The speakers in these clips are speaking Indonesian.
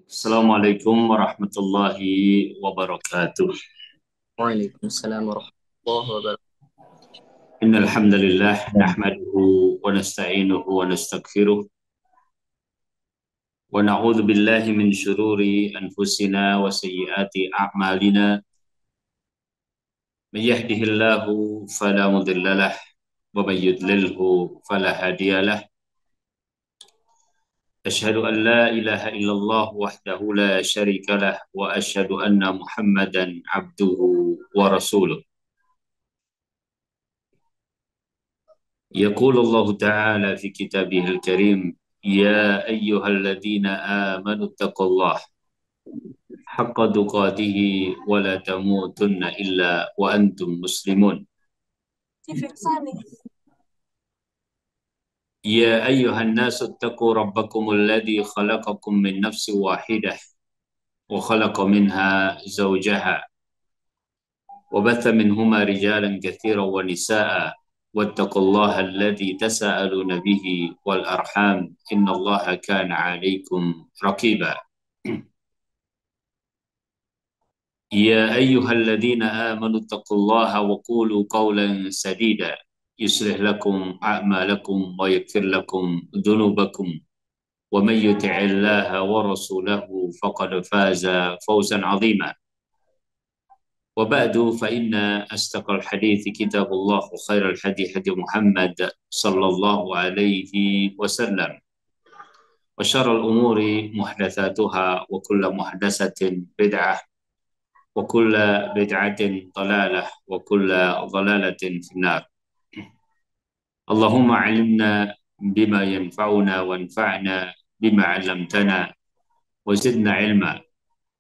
Assalamualaikum warahmatullahi wabarakatuh. Waalaikumsalam warahmatullahi wabarakatuh. Innal hamdalillah nahmaduhu wa nasta'inuhu wa nastaghfiruh wa na'udzu billahi min syururi anfusina wa sayyiati a'malina. May yahdihillahu fala mudhillalah wa may yudlilhu fala hadiyalah. Asyhadu an la ilaha illallah wahdahu la syarika lah wa asyhadu anna Muhammadan abduhu wa rasuluh. يقول الله تعالى في كتابه الكريم: يا أيها الذين آمنوا اتقوا الله حق تقاته ولا تموتن إلا وأنتم مسلمون. يا أيها الناس اتقوا ربكم الذي خلقكم من نفس واحدة وخلق منها زوجها وبث منهما رجالا كثيرا ونساء واتقوا الله الذي تساءلون به والأرحام إن الله كان عليكم رقيبا. يا أيها الذين آمنوا اتقوا الله وقولوا قولا سديدا يصلح لكم أعمالكم ويغفر لكم ذنوبكم ومن يطع الله ورسوله فقد فاز فوزا عظيما. وبعد فإن أصدق الحديث كتاب الله وخير الحديث حديث محمد صلى الله عليه وسلم وشر الأمور محدثاتها وكل محدثة بدعة وكل بدعة ضلالة وكل ضلالة في النار. اللهم علمنا بما ينفعنا وانفعنا بما علمتنا وزدنا علما.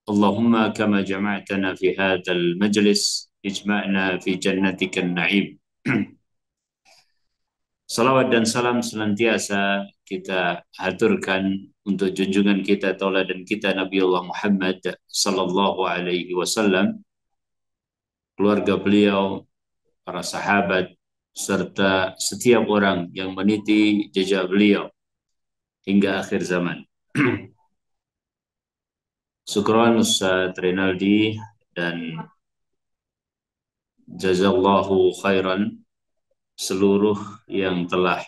اللهم كما جمعتنا في هذا المجلس اجمعنا في جنتك النعيم. Salawat dan salam senantiasa kita haturkan untuk junjungan kita, tauladan kita Nabiullah Muhammad sallallahu alaihi wasallam, keluarga beliau, para sahabat, serta setiap orang yang meniti jejak beliau hingga akhir zaman. Syukran Ustaz Rinaldi dan jazallahu khairan seluruh yang telah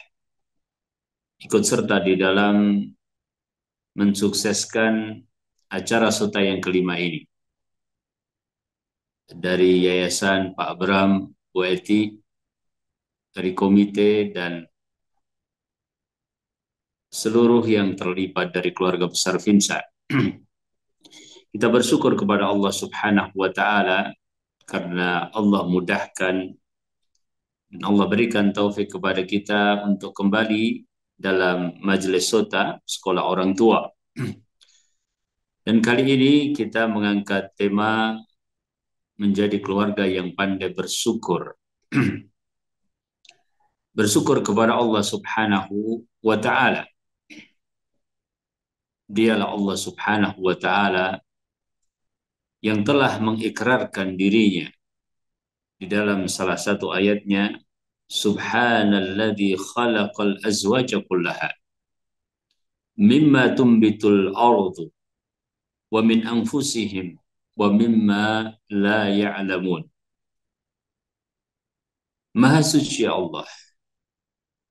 ikut serta di dalam mensukseskan acara SOTA yang kelima ini. Dari Yayasan Pak Bram, Bu Eti, dari komite dan seluruh yang terlibat dari keluarga besar Finsa. Kita bersyukur kepada Allah Subhanahu wa Ta'ala karena Allah mudahkan dan Allah berikan taufik kepada kita untuk kembali dalam majelis SOTA, sekolah orang tua. Dan kali ini kita mengangkat tema menjadi keluarga yang pandai bersyukur. Bersyukur kepada Allah Subhanahu wa Ta'ala. Dialah Allah Subhanahu wa Ta'ala yang telah mengikrarkan dirinya di dalam salah satu ayatnya, Subhanalladzi khalaqal azwaja kullaha mimma tumbitul ardu wa min anfusihim wa mimma la ya'lamun. Maha suci Allah,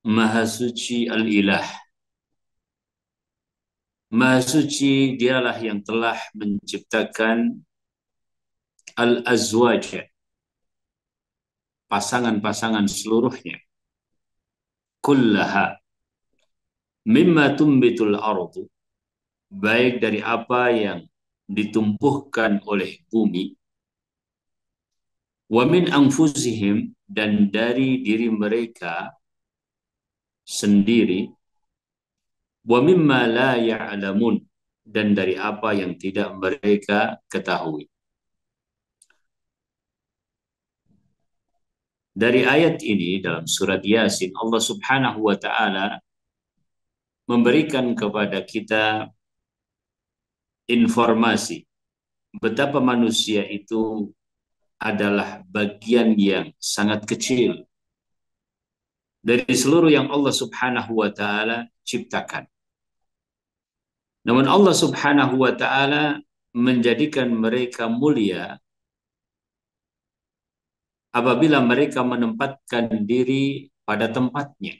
Maha suci Al-Ilah, Maha suci dialah yang telah menciptakan al-azwaja, pasangan-pasangan seluruhnya, kullaha, mimma tumbitul ardu, baik dari apa yang ditumbuhkan oleh bumi, wa min anfusihim, dan dari diri mereka sendiri, wa mimma la ya'lamun, dan dari apa yang tidak mereka ketahui. Dari ayat ini dalam surat Yasin, Allah Subhanahu wa Ta'ala memberikan kepada kita informasi betapa manusia itu adalah bagian yang sangat kecil dari seluruh yang Allah Subhanahu wa Ta'ala ciptakan. Namun Allah Subhanahu wa taala menjadikan mereka mulia apabila mereka menempatkan diri pada tempatnya.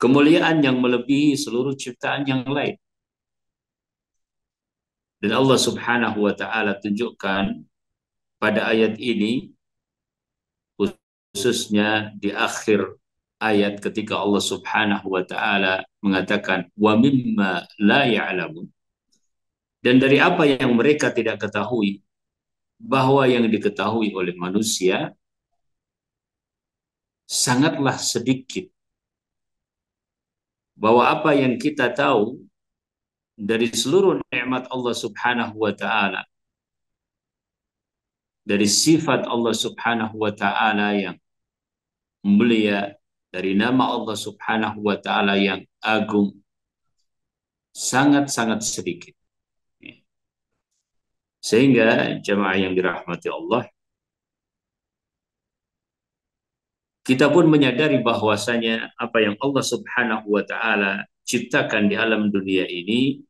Kemuliaan yang melebihi seluruh ciptaan yang lain. Dan Allah Subhanahu wa taala tunjukkan pada ayat ini, khususnya di akhir ayat ketika Allah Subhanahu wa taala mengatakan wa mimma la ya'lamun, dan dari apa yang mereka tidak ketahui, bahwa yang diketahui oleh manusia sangatlah sedikit, bahwa apa yang kita tahu dari seluruh nikmat Allah Subhanahu wa taala, dari sifat Allah Subhanahu wa taala yang mulia, dari nama Allah Subhanahu wa taala yang agung, sangat-sangat sedikit. Sehingga jemaah yang dirahmati Allah, kita pun menyadari bahwasanya apa yang Allah Subhanahu wa taala ciptakan di alam dunia ini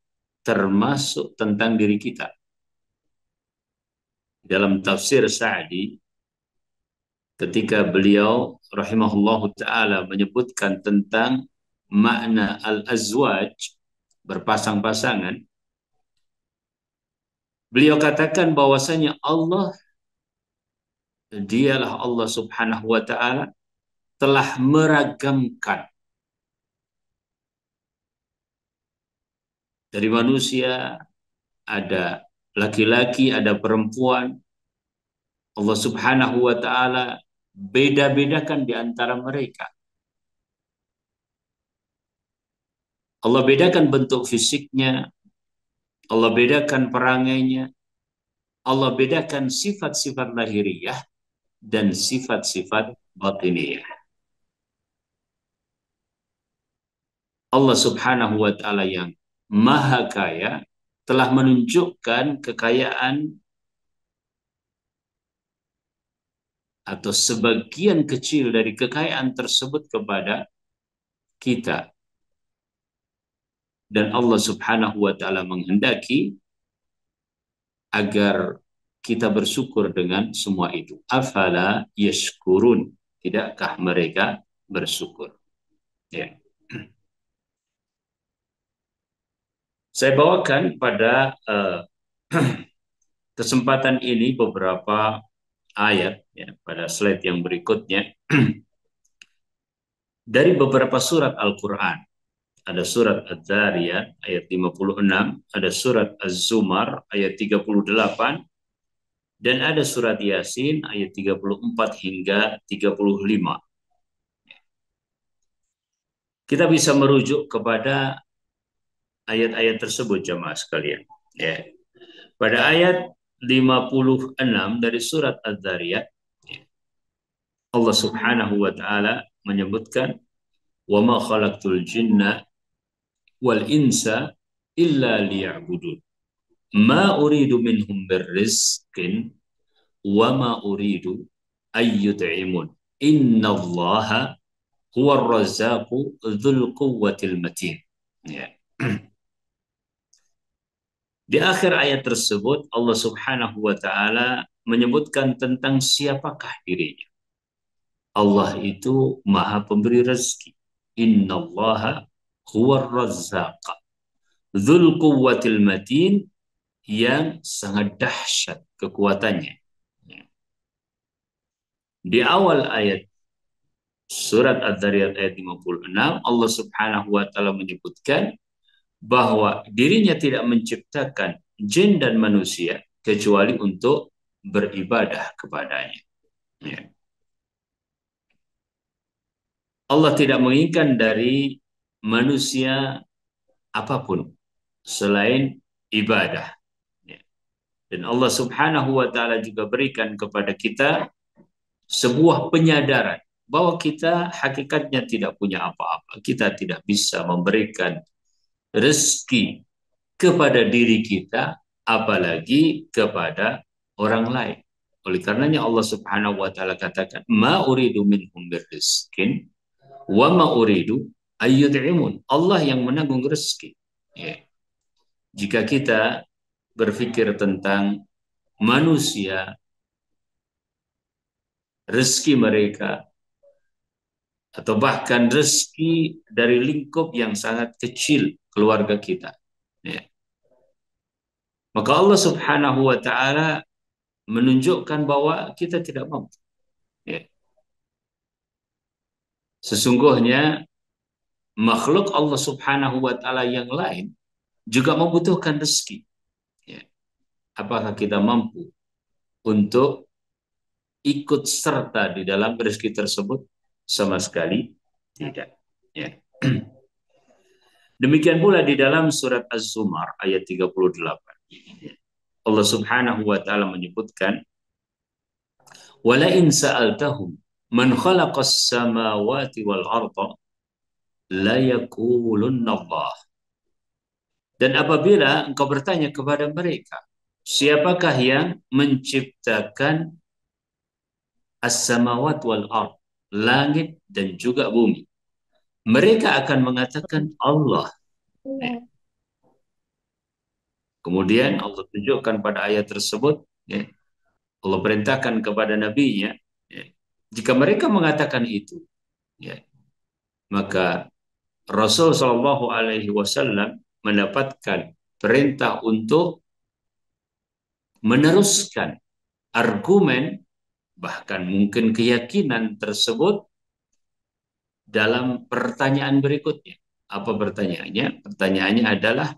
termasuk tentang diri kita. Dalam tafsir Sa'di, ketika beliau rahimahullahu taala menyebutkan tentang makna al-azwaj, berpasang-pasangan, beliau katakan bahwasanya Allah, dialah Allah Subhanahu wa taala, telah meragamkan dari manusia, ada laki-laki, ada perempuan. Allah Subhanahu wa taala beda-bedakan di antara mereka. Allah bedakan bentuk fisiknya, Allah bedakan perangainya, Allah bedakan sifat-sifat lahiriah dan sifat-sifat batiniyah. Allah Subhanahu wa taala yang maha kaya telah menunjukkan kekayaan atau sebagian kecil dari kekayaan tersebut kepada kita. Dan Allah Subhanahu wa taala menghendaki agar kita bersyukur dengan semua itu. Afala yashkurun? Tidakkah mereka bersyukur? Ya. Saya bawakan pada kesempatan ini beberapa ayat ya, pada slide yang berikutnya dari beberapa surat Al-Quran. Ada surat Az-Zariyat ayat 56, ada surat Az-Zumar ayat 38, dan ada surat Yasin ayat 34 hingga 35. Kita bisa merujuk kepada ayat-ayat tersebut jemaah sekalian. Ya. Pada ayat 56 dari surat Az-Zariyat, Allah Subhanahu wa taala menyebutkan wa ma khalaqtul jinna wal insa illa liya'budun ma uridu minhum birrizqin wa ma uridu ayyut'imun innallaha huwar razzaqu dzul quwwatil matin. Ya. Di akhir ayat tersebut Allah Subhanahu wa taala menyebutkan tentang siapakah dirinya. Allah itu Maha Pemberi rezeki. Innallaha huwar razzaq dzul quwwatil matin, yang sangat dahsyat kekuatannya. Di awal ayat surat Az-Zariyat ayat 56, Allah Subhanahu wa taala menyebutkan bahwa dirinya tidak menciptakan jin dan manusia kecuali untuk beribadah kepadanya. Ya. Allah tidak menginginkan dari manusia apapun selain ibadah. Dan Allah Subhanahu wa taala juga berikan kepada kita sebuah penyadaran bahwa kita hakikatnya tidak punya apa-apa. Kita tidak bisa memberikan rezeki kepada diri kita, apalagi kepada orang lain. Oleh karenanya Allah Subhanahu wa taala katakan, "Ma uridu minhum birrizqin wa ma uridu ayyud'imun. Allah yang menanggung rezeki. Ya. Jika kita berpikir tentang manusia, rezeki mereka, atau bahkan rezeki dari lingkup yang sangat kecil keluarga kita. Ya. Maka Allah Subhanahu wa taala menunjukkan bahwa kita tidak mampu. Ya. Sesungguhnya makhluk Allah Subhanahu wa taala yang lain juga membutuhkan rezeki. Ya. Apakah kita mampu untuk ikut serta di dalam rezeki tersebut? Sama sekali tidak. Ya. Demikian pula di dalam surat Az-Zumar ayat 38. Allah Subhanahu wa taala menyebutkan, "Wala in sa'altahum man khalaqas samawati wal arda la yaqulunna Allah." Dan apabila engkau bertanya kepada mereka, siapakah yang menciptakan as-samawat wal ard, langit dan juga bumi? Mereka akan mengatakan Allah. Ya. Kemudian Allah tunjukkan pada ayat tersebut, ya, Allah perintahkan kepada nabinya, ya, jika mereka mengatakan itu, ya, maka Rasul Shallallahu Alaihi Wasallam mendapatkan perintah untuk meneruskan argumen, bahkan mungkin keyakinan tersebut dalam pertanyaan berikutnya. Apa pertanyaannya? Pertanyaannya adalah,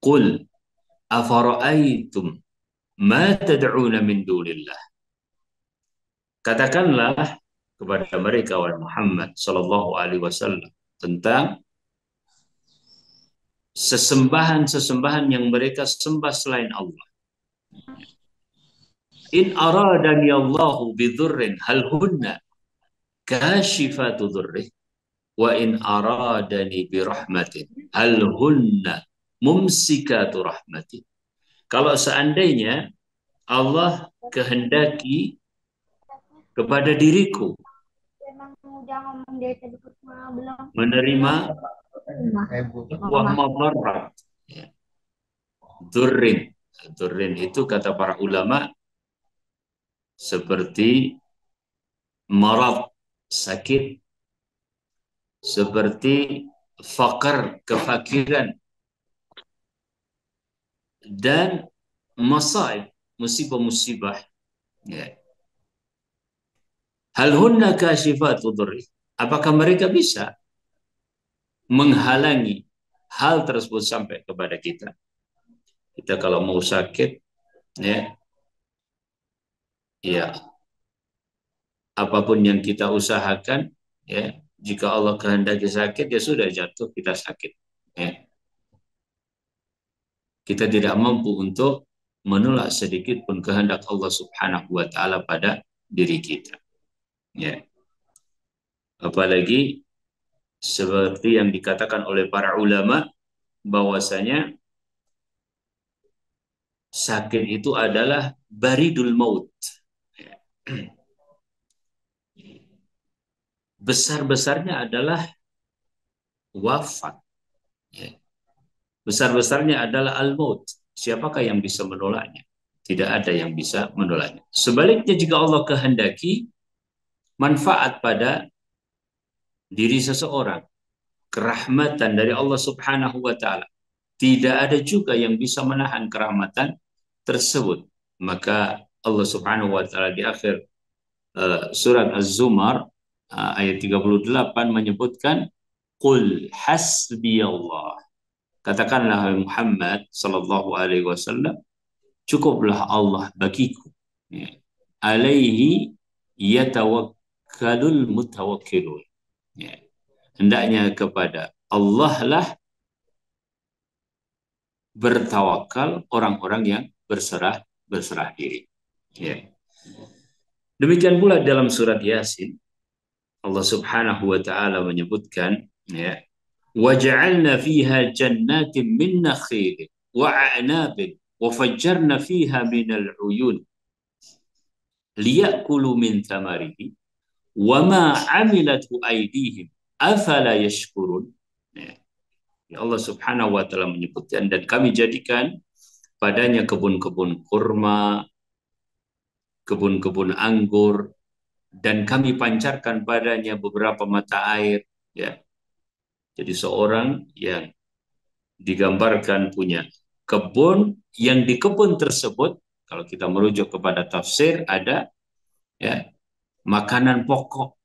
Qul afara'aitum ma tad'una min dunillah. Katakanlah kepada mereka, wahai Muhammad sallallahu alaihi wasallam, tentang sesembahan-sesembahan yang mereka sembah selain Allah. In aradani Allahu bidurrin hal hunna kashifatu dhurrih wa in aradani birahmatin hal hunna mumsikatu rahmati. Kalau seandainya Allah kehendaki kepada diriku menerima sebuah madarat, ya. Durrin. Durrin itu kata para ulama seperti marad, sakit, seperti fakir, kefakiran, dan masaib, musibah-musibah. Ya. Hal hunna kashifatu dhurri. Apakah mereka bisa menghalangi hal tersebut sampai kepada kita? Kita kalau mau sakit, ya, ya, apapun yang kita usahakan, ya, jika Allah kehendaki sakit, ya sudah jatuh kita sakit. Ya. Kita tidak mampu untuk menolak sedikit pun kehendak Allah Subhanahu wa taala pada diri kita. Ya. Apalagi seperti yang dikatakan oleh para ulama bahwasanya sakit itu adalah baridul maut. Ya. Besar-besarnya adalah wafat. Ya. Besar-besarnya adalah al-maut. Siapakah yang bisa menolaknya? Tidak ada yang bisa menolaknya. Sebaliknya, jika Allah kehendaki manfaat pada diri seseorang, kerahmatan dari Allah Subhanahu wa taala, tidak ada juga yang bisa menahan kerahmatan tersebut. Maka Allah Subhanahu wa taala di akhir surat Az-Zumar ayat 38 menyebutkan, Qul hasbiyallah. Katakanlah Muhammad sallallahu alaihi wasallam, cukuplah Allah bagiku. Ya. Alaihi yatawakkalul mutawakkilun. Ya. Hendaknya kepada Allah lah bertawakal orang-orang yang berserah diri. Ya. Demikian pula dalam surat Yasin, Allah Subhanahu wa taala menyebutkan, ya, وَجَعَلْنَا فِيهَا جَنَّاتٍ مِّن نَخِيلٍ وَأَعْنَابٍ وَفَجَّرْنَا فِيهَا مِنَ الْعُيُونِ لِيَأْكُلُوا مِنْ ثَمَرِهِ وَمَا عَمِلَتْهُ أَيْدِيهِمْ afala yashkurun. Ya, ya Allah Subhanahu wa taala menyebutkan, dan kami jadikan padanya kebun-kebun kurma, kebun-kebun anggur, dan kami pancarkan padanya beberapa mata air. Ya, jadi seorang yang digambarkan punya kebun, yang di kebun tersebut kalau kita merujuk kepada tafsir ada ya makanan pokok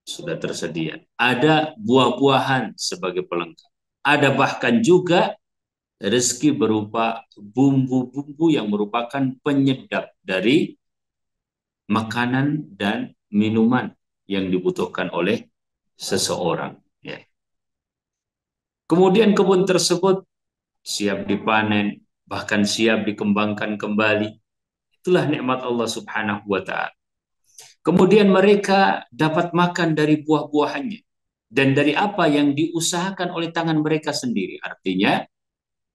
sudah tersedia, ada buah-buahan sebagai pelengkap, ada bahkan juga rezeki berupa bumbu-bumbu yang merupakan penyedap dari makanan dan minuman yang dibutuhkan oleh seseorang. Ya. Kemudian kebun tersebut siap dipanen, bahkan siap dikembangkan kembali. Itulah nikmat Allah Subhanahu wa taala. Kemudian mereka dapat makan dari buah-buahannya dan dari apa yang diusahakan oleh tangan mereka sendiri. Artinya,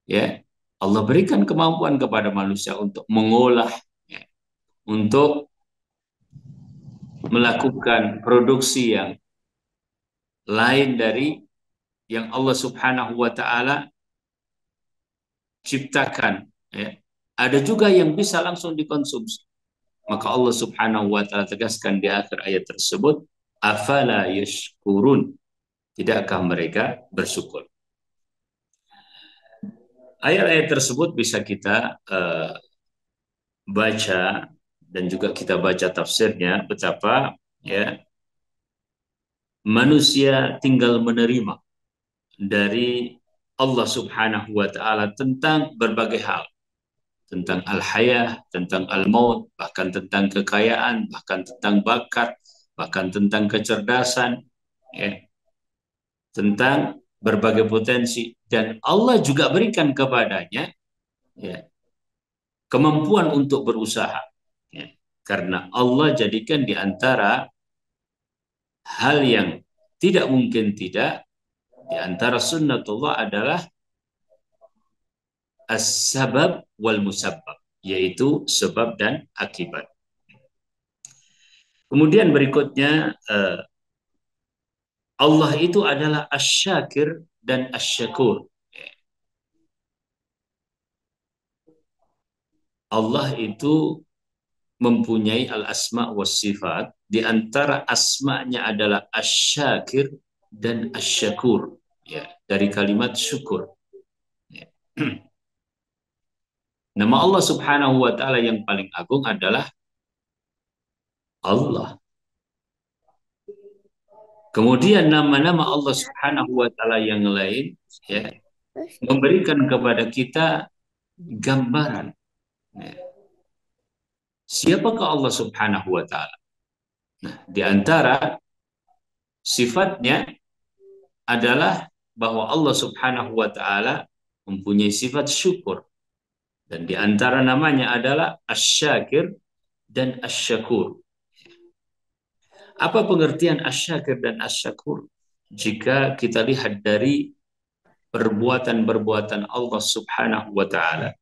ya, Allah berikan kemampuan kepada manusia untuk mengolah, ya, untuk melakukan produksi yang lain dari yang Allah Subhanahu wa taala ciptakan, ya. Ada juga yang bisa langsung dikonsumsi. Maka Allah Subhanahu wa taala tegaskan di akhir ayat tersebut, afala yashkurun, tidakkah mereka bersyukur? Ayat-ayat tersebut bisa kita baca dan juga kita baca tafsirnya, betapa ya manusia tinggal menerima dari Allah Subhanahu wa taala tentang berbagai hal, tentang al-hayah, tentang al-maut, bahkan tentang kekayaan, bahkan tentang bakat, bahkan tentang kecerdasan, ya, tentang berbagai potensi, dan Allah juga berikan kepadanya, ya, kemampuan untuk berusaha, ya. Karena Allah jadikan di antara hal yang tidak mungkin tidak, di antara sunnatullah adalah as-sabab wal musabbab, yaitu sebab dan akibat. Kemudian berikutnya, Allah itu adalah asy-syakir dan asy-syakur. Allah itu mempunyai al-asma wa sifat, di antara asmanya adalah asy-syakir dan asy-syakur, ya, dari kalimat syukur. Ya. Nama Allah Subhanahu wa taala yang paling agung adalah Allah. Kemudian nama-nama Allah Subhanahu wa taala yang lain, ya, memberikan kepada kita gambaran, ya, siapakah Allah Subhanahu wa taala. Nah, di antara sifatnya adalah bahwa Allah Subhanahu wa taala mempunyai sifat syukur, dan di antara namanya adalah Asy-Syakir dan Asy-Syakur. Apa pengertian Asy-Syakir dan Asy-Syakur? Jika kita lihat dari perbuatan-perbuatan Allah Subhanahu wa taala,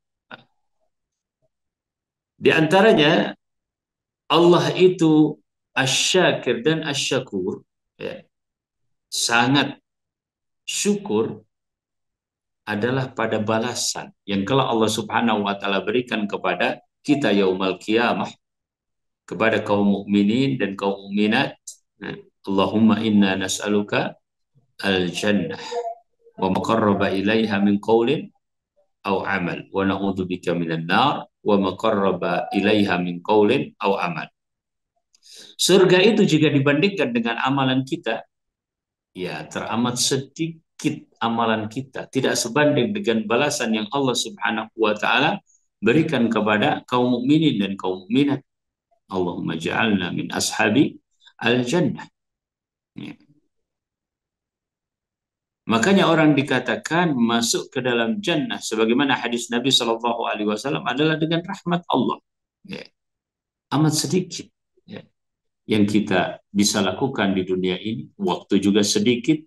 di antaranya Allah itu Asy-Syakir dan Asy-Syakur, ya, sangat syukur adalah pada balasan yang kalau Allah Subhanahu wa taala berikan kepada kita yaumal qiyamah, kepada kaum mukminin dan kaum mukminat. Nah, Allahumma inna nas'aluka al-jannah wa maqarraba ilaiha min qaulin aw amal wa na'udzubika minan nar wa maqarraba ilaiha min qaulin aw amal. Surga itu jika dibandingkan dengan amalan kita, ya teramat sedikit amalan kita, tidak sebanding dengan balasan yang Allah Subhanahu wa taala berikan kepada kaum mukminin dan kaum mukminat. Allahumma ja'alna min ashabi al-jannah. Ya. Makanya orang dikatakan masuk ke dalam jannah sebagaimana hadis Nabi Shallallahu alaihi wasallam adalah dengan rahmat Allah. Ya. Amat sedikit, ya, yang kita bisa lakukan di dunia ini, waktu juga sedikit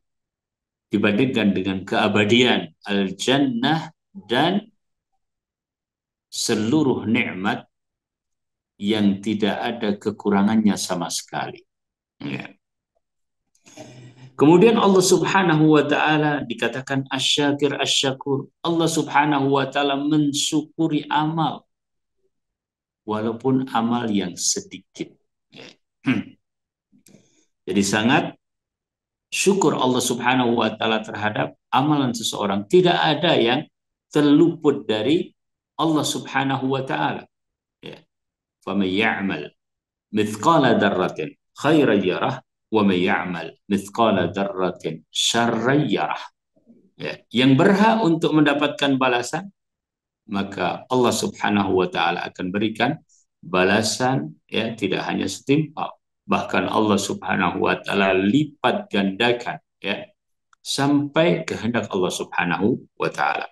dibandingkan dengan keabadian al-jannah dan seluruh nikmat yang tidak ada kekurangannya sama sekali. Ya. Kemudian Allah Subhanahu wa taala dikatakan asy-syakir asy-syakur. Allah Subhanahu wa taala mensyukuri amal walaupun amal yang sedikit. Jadi sangat syukur Allah Subhanahu wa taala terhadap amalan seseorang. Tidak ada yang terluput dari Allah Subhanahu wa taala. Ya. Faman ya'mal mithqala dzarratin khairan yarah wa man ya'mal mithqala dzarratin syarran yarah. Ya. Yang berhak untuk mendapatkan balasan, maka Allah Subhanahu wa taala akan berikan balasan, ya, tidak hanya setimpal, bahkan Allah Subhanahu wa taala lipat gandakan, ya, sampai kehendak Allah Subhanahu wa taala.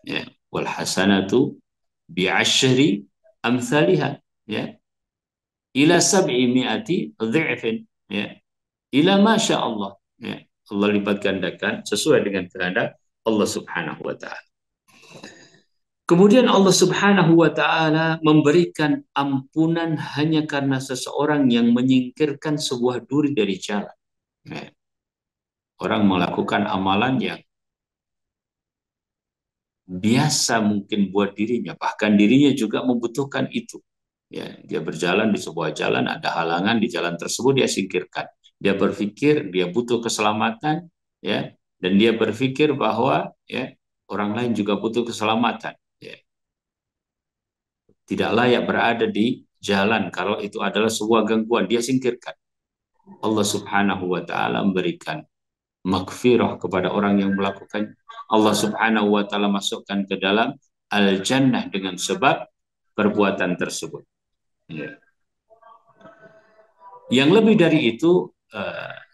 Ya, wal hasanatu bi asyri amsalha, ya, ila sab'i mi'ati dhi'fin, ya, ila masya Allah, ya. Allah lipat gandakan sesuai dengan kehendak Allah Subhanahu wa taala. Kemudian Allah Subhanahu wa taala memberikan ampunan hanya karena seseorang yang menyingkirkan sebuah duri dari jalan. Ya. Orang melakukan amalan yang biasa mungkin buat dirinya, bahkan dirinya juga membutuhkan itu. Ya, dia berjalan di sebuah jalan, ada halangan di jalan tersebut, dia singkirkan. Dia berpikir dia butuh keselamatan, ya, dan dia berpikir bahwa, ya, orang lain juga butuh keselamatan. Ya. Tidak layak berada di jalan kalau itu adalah sebuah gangguan, dia singkirkan. Allah Subhanahu wa taala memberikan maghfirah kepada orang yang melakukan. Allah Subhanahu wa taala masukkan ke dalam al-jannah dengan sebab perbuatan tersebut. Ya. Yang lebih dari itu,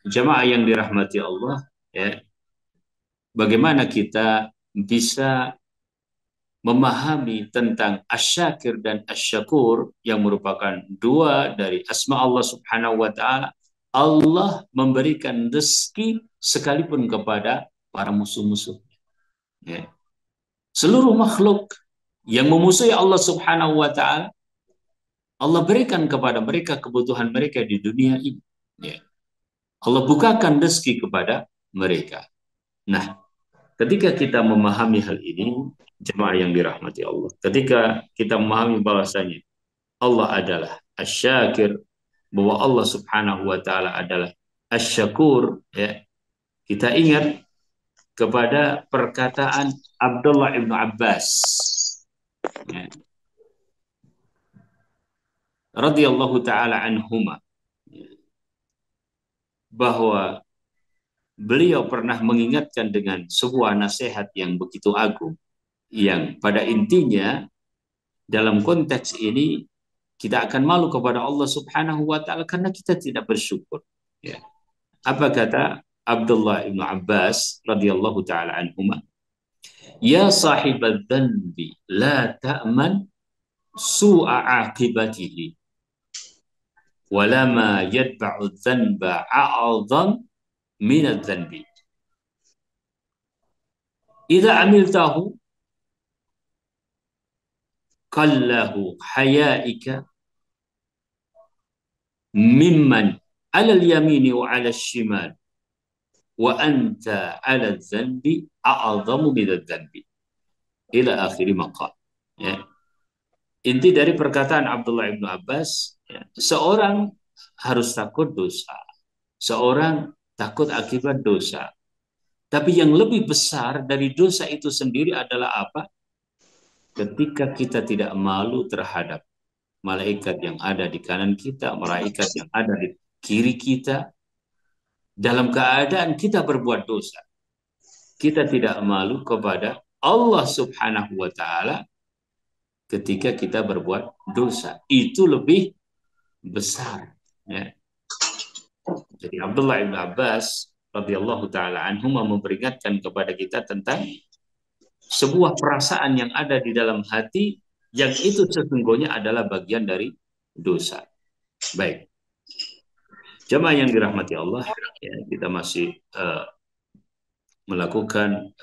jamaah yang dirahmati Allah, ya, bagaimana kita bisa memahami tentang asyakir dan asyakur yang merupakan dua dari asma Allah Subhanahu wa taala. Allah memberikan rezeki sekalipun kepada para musuh-musuh. Ya. Seluruh makhluk yang memusuhi Allah Subhanahu wa taala, Allah berikan kepada mereka kebutuhan mereka di dunia ini. Ya. Allah bukakan rezeki kepada mereka. Nah, ketika kita memahami hal ini, jemaah yang dirahmati Allah, ketika kita memahami bahwasanya Allah adalah Asy-Syakir, bahwa Allah Subhanahu wa taala adalah Asy-Syakur, ya, kita ingat kepada perkataan Abdullah ibnu Abbas, ya, radhiyallahu taala anhuma, bahwa beliau pernah mengingatkan dengan sebuah nasihat yang begitu agung, yang pada intinya dalam konteks ini kita akan malu kepada Allah Subhanahu wa taala karena kita tidak bersyukur. Ya. Apa kata Abdullah ibnu Abbas radhiyallahu taala anhuma? Ya sahibadz dzanbi la ta'man su'a aqibatihi walama yadba'u dzanba a'zam min adz-dzanbi. Idza amiltahu qallahu hayaika mimman alal yamini wa alal shimal wa anta ala dzanbi a'zamu minadz dzanbi ila akhir maqal. Ya. Inti dari perkataan Abdullah ibnu Abbas, ya, seorang harus takut dosa, seorang takut akibat dosa, tapi yang lebih besar dari dosa itu sendiri adalah apa? Ketika kita tidak malu terhadap malaikat yang ada di kanan kita, malaikat yang ada di kiri kita, dalam keadaan kita berbuat dosa. Kita tidak malu kepada Allah Subhanahu wa taala ketika kita berbuat dosa. Itu lebih besar. Ya. Jadi Abdullah ibn Abbas radhiyallahu taala anhu memperingatkan kepada kita tentang sebuah perasaan yang ada di dalam hati yang itu sesungguhnya adalah bagian dari dosa. Baik. Jemaah yang dirahmati Allah, ya, kita masih melakukan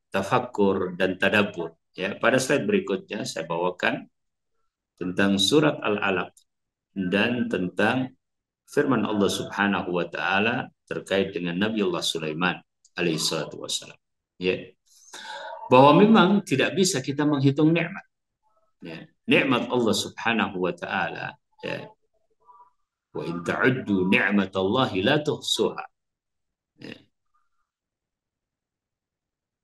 tafakkur dan tadabbur. Ya, pada slide berikutnya saya bawakan tentang surat Al-Alaq dan tentang firman Allah Subhanahu wa taala terkait dengan Nabiullah Sulaiman alaihissalatu wassalam. Ya. Bahwa memang tidak bisa kita menghitung nikmat. Ya. Nikmat Allah Subhanahu wa taala, ya. Wa in ta'uddu ni'matallahi la tuhsuha. Ya.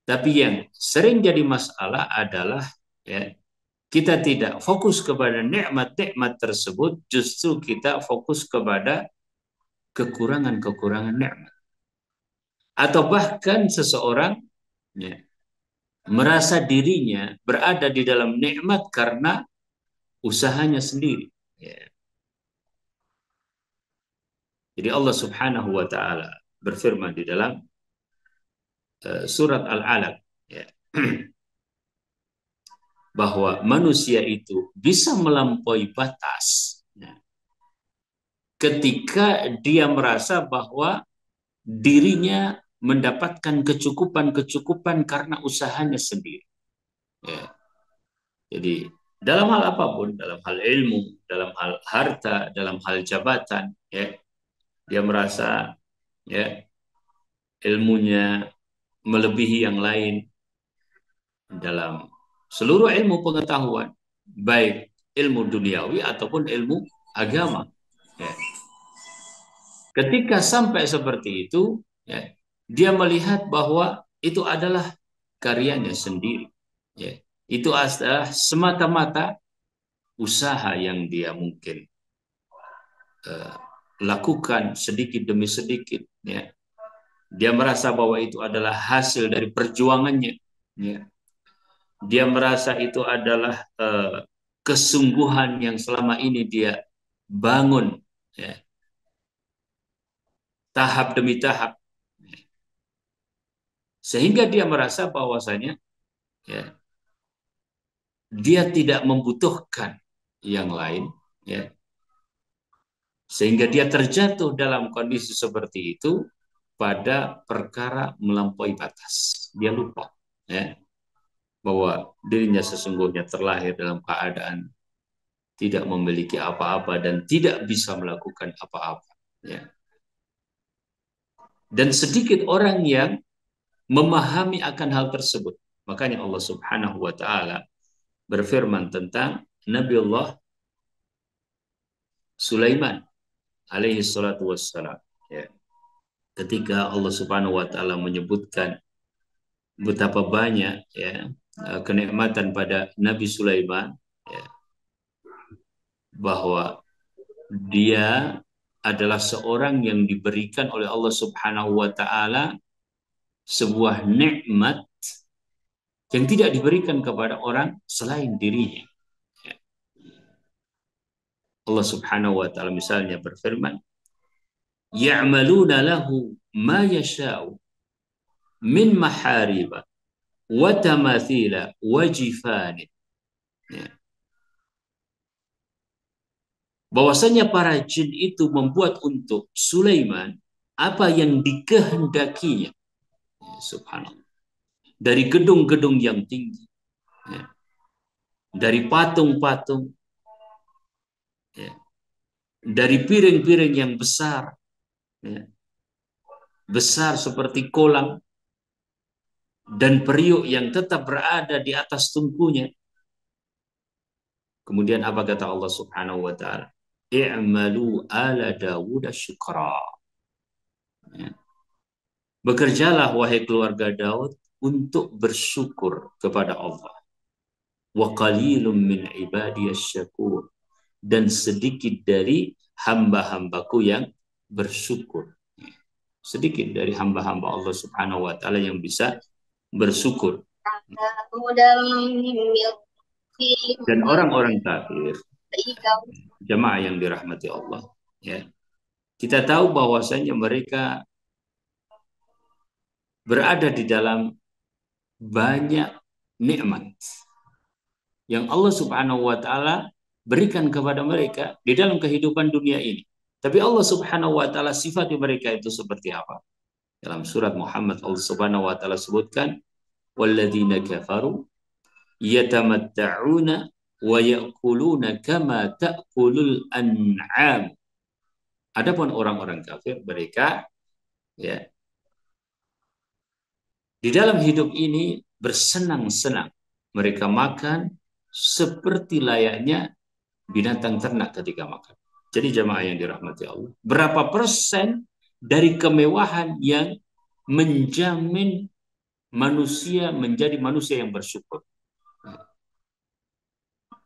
Tapi yang sering jadi masalah adalah, ya, kita tidak fokus kepada nikmat-nikmat tersebut, justru kita fokus kepada kekurangan-kekurangan nikmat. Atau bahkan seseorang, ya, merasa dirinya berada di dalam nikmat karena usahanya sendiri. Ya. Jadi Allah Subhanahu wa taala berfirman di dalam surat Al-Alaq, ya, bahwa manusia itu bisa melampaui batas, ya, ketika dia merasa bahwa dirinya mendapatkan kecukupan-kecukupan karena usahanya sendiri. Ya. Jadi dalam hal apapun, dalam hal ilmu, dalam hal harta, dalam hal jabatan, ya, dia merasa, ya, ilmunya melebihi yang lain dalam seluruh ilmu pengetahuan, baik ilmu duniawi ataupun ilmu agama. Ya. Ketika sampai seperti itu, ya, dia melihat bahwa itu adalah karyanya sendiri. Ya. Itu adalah semata-mata usaha yang dia mungkin uh, lakukan sedikit demi sedikit. Ya. Dia merasa bahwa itu adalah hasil dari perjuangannya. Ya. Dia merasa itu adalah kesungguhan yang selama ini dia bangun, ya, tahap demi tahap, sehingga dia merasa bahwasanya, ya, dia tidak membutuhkan yang lain, ya, sehingga dia terjatuh dalam kondisi seperti itu pada perkara melampaui batas. Dia lupa, ya, bahwa dirinya sesungguhnya terlahir dalam keadaan tidak memiliki apa-apa dan tidak bisa melakukan apa-apa. Ya. Dan sedikit orang yang memahami akan hal tersebut. Makanya Allah Subhanahu wa taala berfirman tentang Nabiullah Sulaiman alaihi salatu wassalam. Ya. Ketika Allah Subhanahu wa taala menyebutkan betapa banyak, ya, kenikmatan pada Nabi Sulaiman, ya, bahwa dia adalah seorang yang diberikan oleh Allah Subhanahu wa taala sebuah nikmat yang tidak diberikan kepada orang selain dirinya. Allah Subhanahu wa taala misalnya berfirman, "Ya'maluna lahu ma yasha'u min mahariba wa tamathila wa jifanin." Ya. Bahwasanya para jin itu membuat untuk Sulaiman apa yang dikehendakinya. Ya, subhanallah. Dari gedung-gedung yang tinggi, ya, dari patung-patung, ya, dari piring-piring yang besar, ya, besar seperti kolam, dan periuk yang tetap berada di atas tungkunya. Kemudian apa kata Allah Subhanahu wa taala? I'malu ala Dawud syukra. Ya. Bekerjalah wahai keluarga Daud untuk bersyukur kepada Allah. Wa qalilum min ibadiyasy syakur. Dan sedikit dari hamba-hambaku yang bersyukur. Sedikit dari hamba-hamba Allah Subhanahu wa taala yang bisa bersyukur. Dan orang-orang kafir, jemaah yang dirahmati Allah, ya, kita tahu bahwasanya mereka berada di dalam banyak nikmat yang Allah Subhanahu wa taala berikan kepada mereka di dalam kehidupan dunia ini. Tapi Allah Subhanahu wa taala sifat mereka itu seperti apa? Dalam surat Muhammad Allah Subhanahu wa taala sebutkan, "Walladzina kafaru yatamatta'una wa ya'kuluna kama ta'kulul an'am." Adapun orang-orang kafir, mereka Ya. Di dalam hidup ini bersenang-senang. Mereka makan seperti layaknya binatang ternak ketika makan. Jadi jamaah yang dirahmati Allah, berapa persen dari kemewahan yang menjamin manusia menjadi manusia yang bersyukur?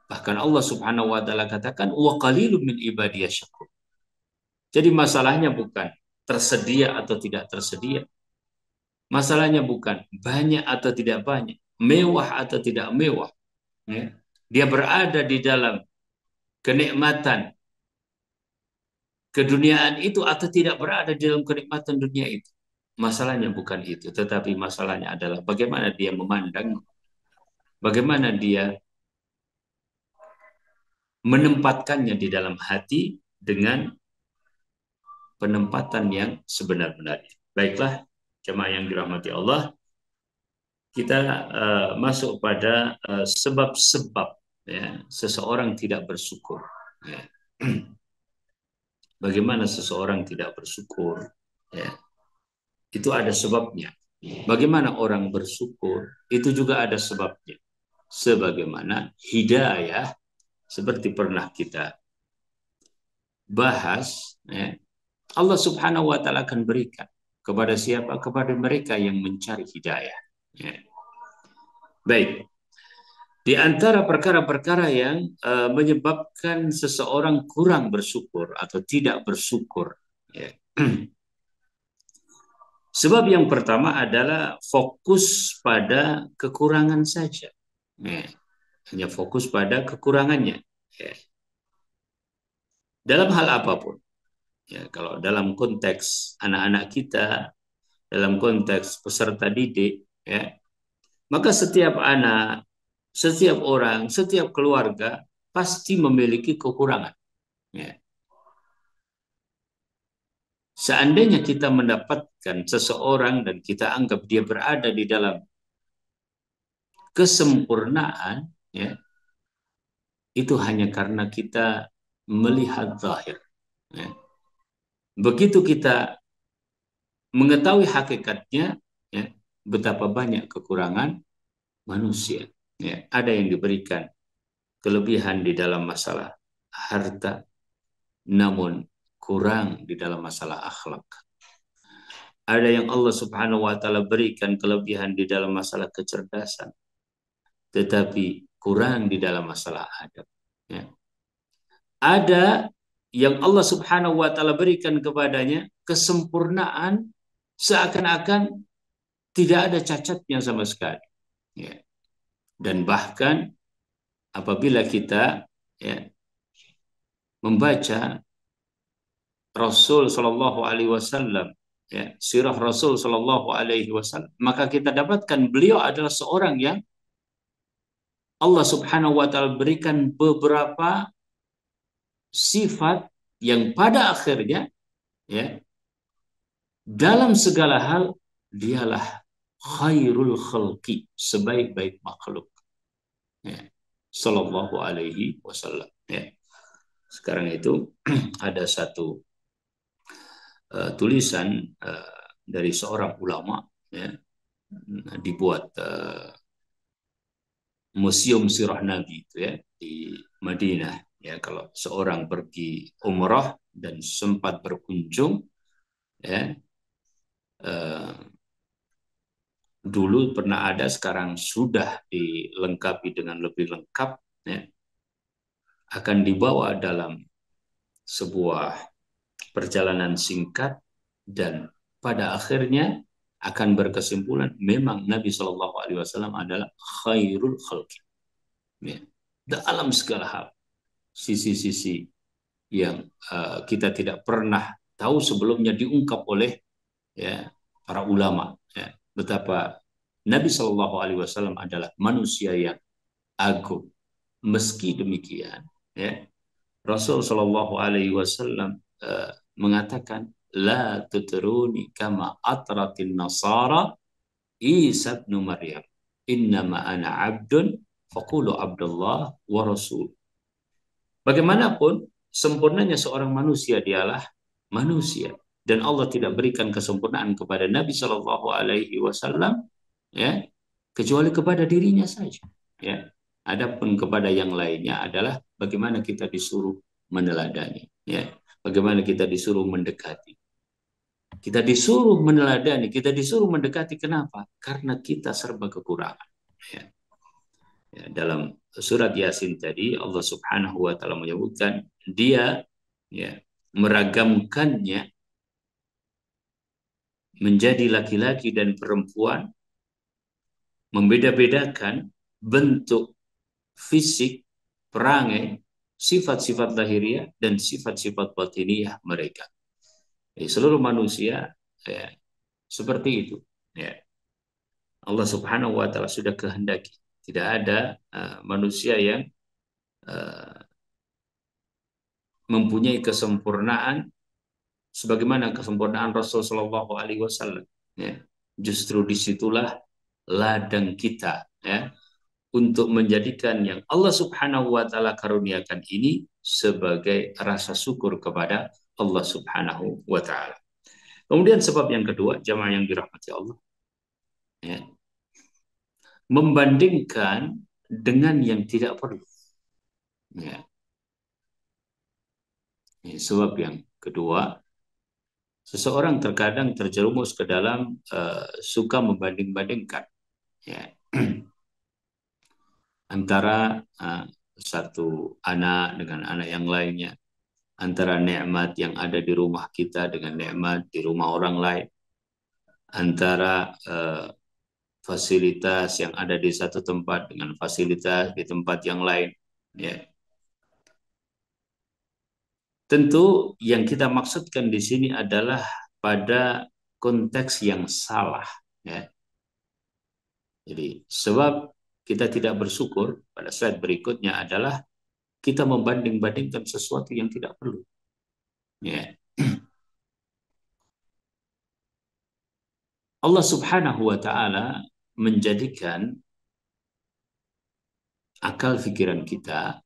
Bahkan Allah Subhanahu wa taala katakan wa qalilun min ibadiyasy syakur. Jadi masalahnya bukan tersedia atau tidak tersedia. Masalahnya bukan banyak atau tidak banyak, mewah atau tidak mewah. Ya. Dia berada di dalam kenikmatan keduniaan itu atau tidak berada di dalam kenikmatan dunia itu. Masalahnya bukan itu, tetapi masalahnya adalah bagaimana dia memandang, bagaimana dia menempatkannya di dalam hati dengan penempatan yang sebenar-benarnya. Baiklah, jemaah yang dirahmati Allah, kita masuk pada sebab-sebab ya, seseorang tidak bersyukur. Ya. Bagaimana seseorang tidak bersyukur? Ya. Itu ada sebabnya. Bagaimana orang bersyukur? Itu juga ada sebabnya. Sebagaimana hidayah, seperti pernah kita bahas, ya, Allah Subhanahu wa taala akan berikan kepada siapa? Kepada mereka yang mencari hidayah. Ya. Baik. Di antara perkara-perkara yang menyebabkan seseorang kurang bersyukur atau tidak bersyukur, ya. Sebab yang pertama adalah fokus pada kekurangan saja. Ya. Hanya fokus pada kekurangannya. Ya. Dalam hal apapun. Ya, kalau dalam konteks anak-anak kita, dalam konteks peserta didik, ya, maka setiap anak, setiap orang, setiap keluarga pasti memiliki kekurangan. Ya. Seandainya kita mendapatkan seseorang dan kita anggap dia berada di dalam kesempurnaan, ya, itu hanya karena kita melihat zahir. Ya. Begitu kita mengetahui hakikatnya, ya, betapa banyak kekurangan manusia. Ya. Ada yang diberikan kelebihan di dalam masalah harta, namun kurang di dalam masalah akhlak. Ada yang Allah Subhanahu wa taala berikan kelebihan di dalam masalah kecerdasan, tetapi kurang di dalam masalah adab. Ya. Ada yang Allah Subhanahu wa taala berikan kepadanya kesempurnaan seakan-akan tidak ada cacatnya sama sekali. Ya. Dan bahkan apabila kita, ya, membaca Rasul Shallallahu Alaihi Wasallam, ya, sirah Rasul Shallallahu Alaihi Wasallam, maka kita dapatkan beliau adalah seorang yang Allah Subhanahu Wa Taala berikan beberapa sifat yang pada akhirnya, ya, dalam segala hal dialah khairul khalqi, sebaik-baik makhluk. Ya. Sallallahu Alaihi Wasallam. Ya. Sekarang itu ada satu tulisan dari seorang ulama, ya, dibuat museum sirah Nabi itu, ya, di Madinah. Ya, kalau seorang pergi umrah dan sempat berkunjung, ya, dulu pernah ada, sekarang sudah dilengkapi dengan lebih lengkap, ya, akan dibawa dalam sebuah perjalanan singkat dan pada akhirnya akan berkesimpulan memang Nabi Shallallahu Alaihi Wasallam adalah khairul khalqi, ya, dalam segala hal, sisi-sisi yang kita tidak pernah tahu sebelumnya diungkap oleh, ya, para ulama, ya, betapa Nabi Shallallahu Alaihi Wasallam adalah manusia yang agung. Meski demikian, ya, Rasul Shallallahu Alaihi Wasallam mengatakan, la tutruni kama atratin nasara Isa bin Maryam. Innama ana abdun faqulu abdullah wa rasul. Bagaimanapun sempurnanya seorang manusia, dialah manusia. dan Allah tidak berikan kesempurnaan kepada Nabi Shallallahu Alaihi Wasallam, ya, kecuali kepada dirinya saja. Ya, adapun kepada yang lainnya adalah bagaimana kita disuruh meneladani, ya, bagaimana kita disuruh mendekati. Kita disuruh meneladani, kita disuruh mendekati. Kenapa? Karena kita serba kekurangan. Ya. Ya, dalam surat Yasin tadi Allah Subhanahu wa taala menyebutkan dia, ya, meragamkannya menjadi laki-laki dan perempuan, membeda-bedakan bentuk fisik, perangai, sifat-sifat lahiriah dan sifat-sifat batiniah mereka. Jadi, seluruh manusia, ya, seperti itu. Ya. Allah Subhanahu wa taala sudah kehendaki. Tidak ada manusia yang uh, mempunyai kesempurnaan sebagaimana kesempurnaan Rasul Shallallahu Alaihi Wasallam. Ya. Justru disitulah ladang kita, ya, untuk menjadikan yang Allah Subhanahu wa taala karuniakan ini sebagai rasa syukur kepada Allah Subhanahu wa taala. Kemudian sebab yang kedua, jamaah yang dirahmati Allah, ya, membandingkan dengan yang tidak perlu. Ya. Ini sebab yang kedua, seseorang terkadang terjerumus ke dalam suka membanding-bandingkan, ya, antara satu anak dengan anak yang lainnya, antara nikmat yang ada di rumah kita dengan nikmat di rumah orang lain, antara fasilitas yang ada di satu tempat dengan fasilitas di tempat yang lain. Ya. Tentu yang kita maksudkan di sini adalah pada konteks yang salah. Ya. Jadi sebab kita tidak bersyukur pada saat berikutnya adalah kita membanding-bandingkan sesuatu yang tidak perlu. Ya. Allah Subhanahu wa taala menjadikan akal pikiran kita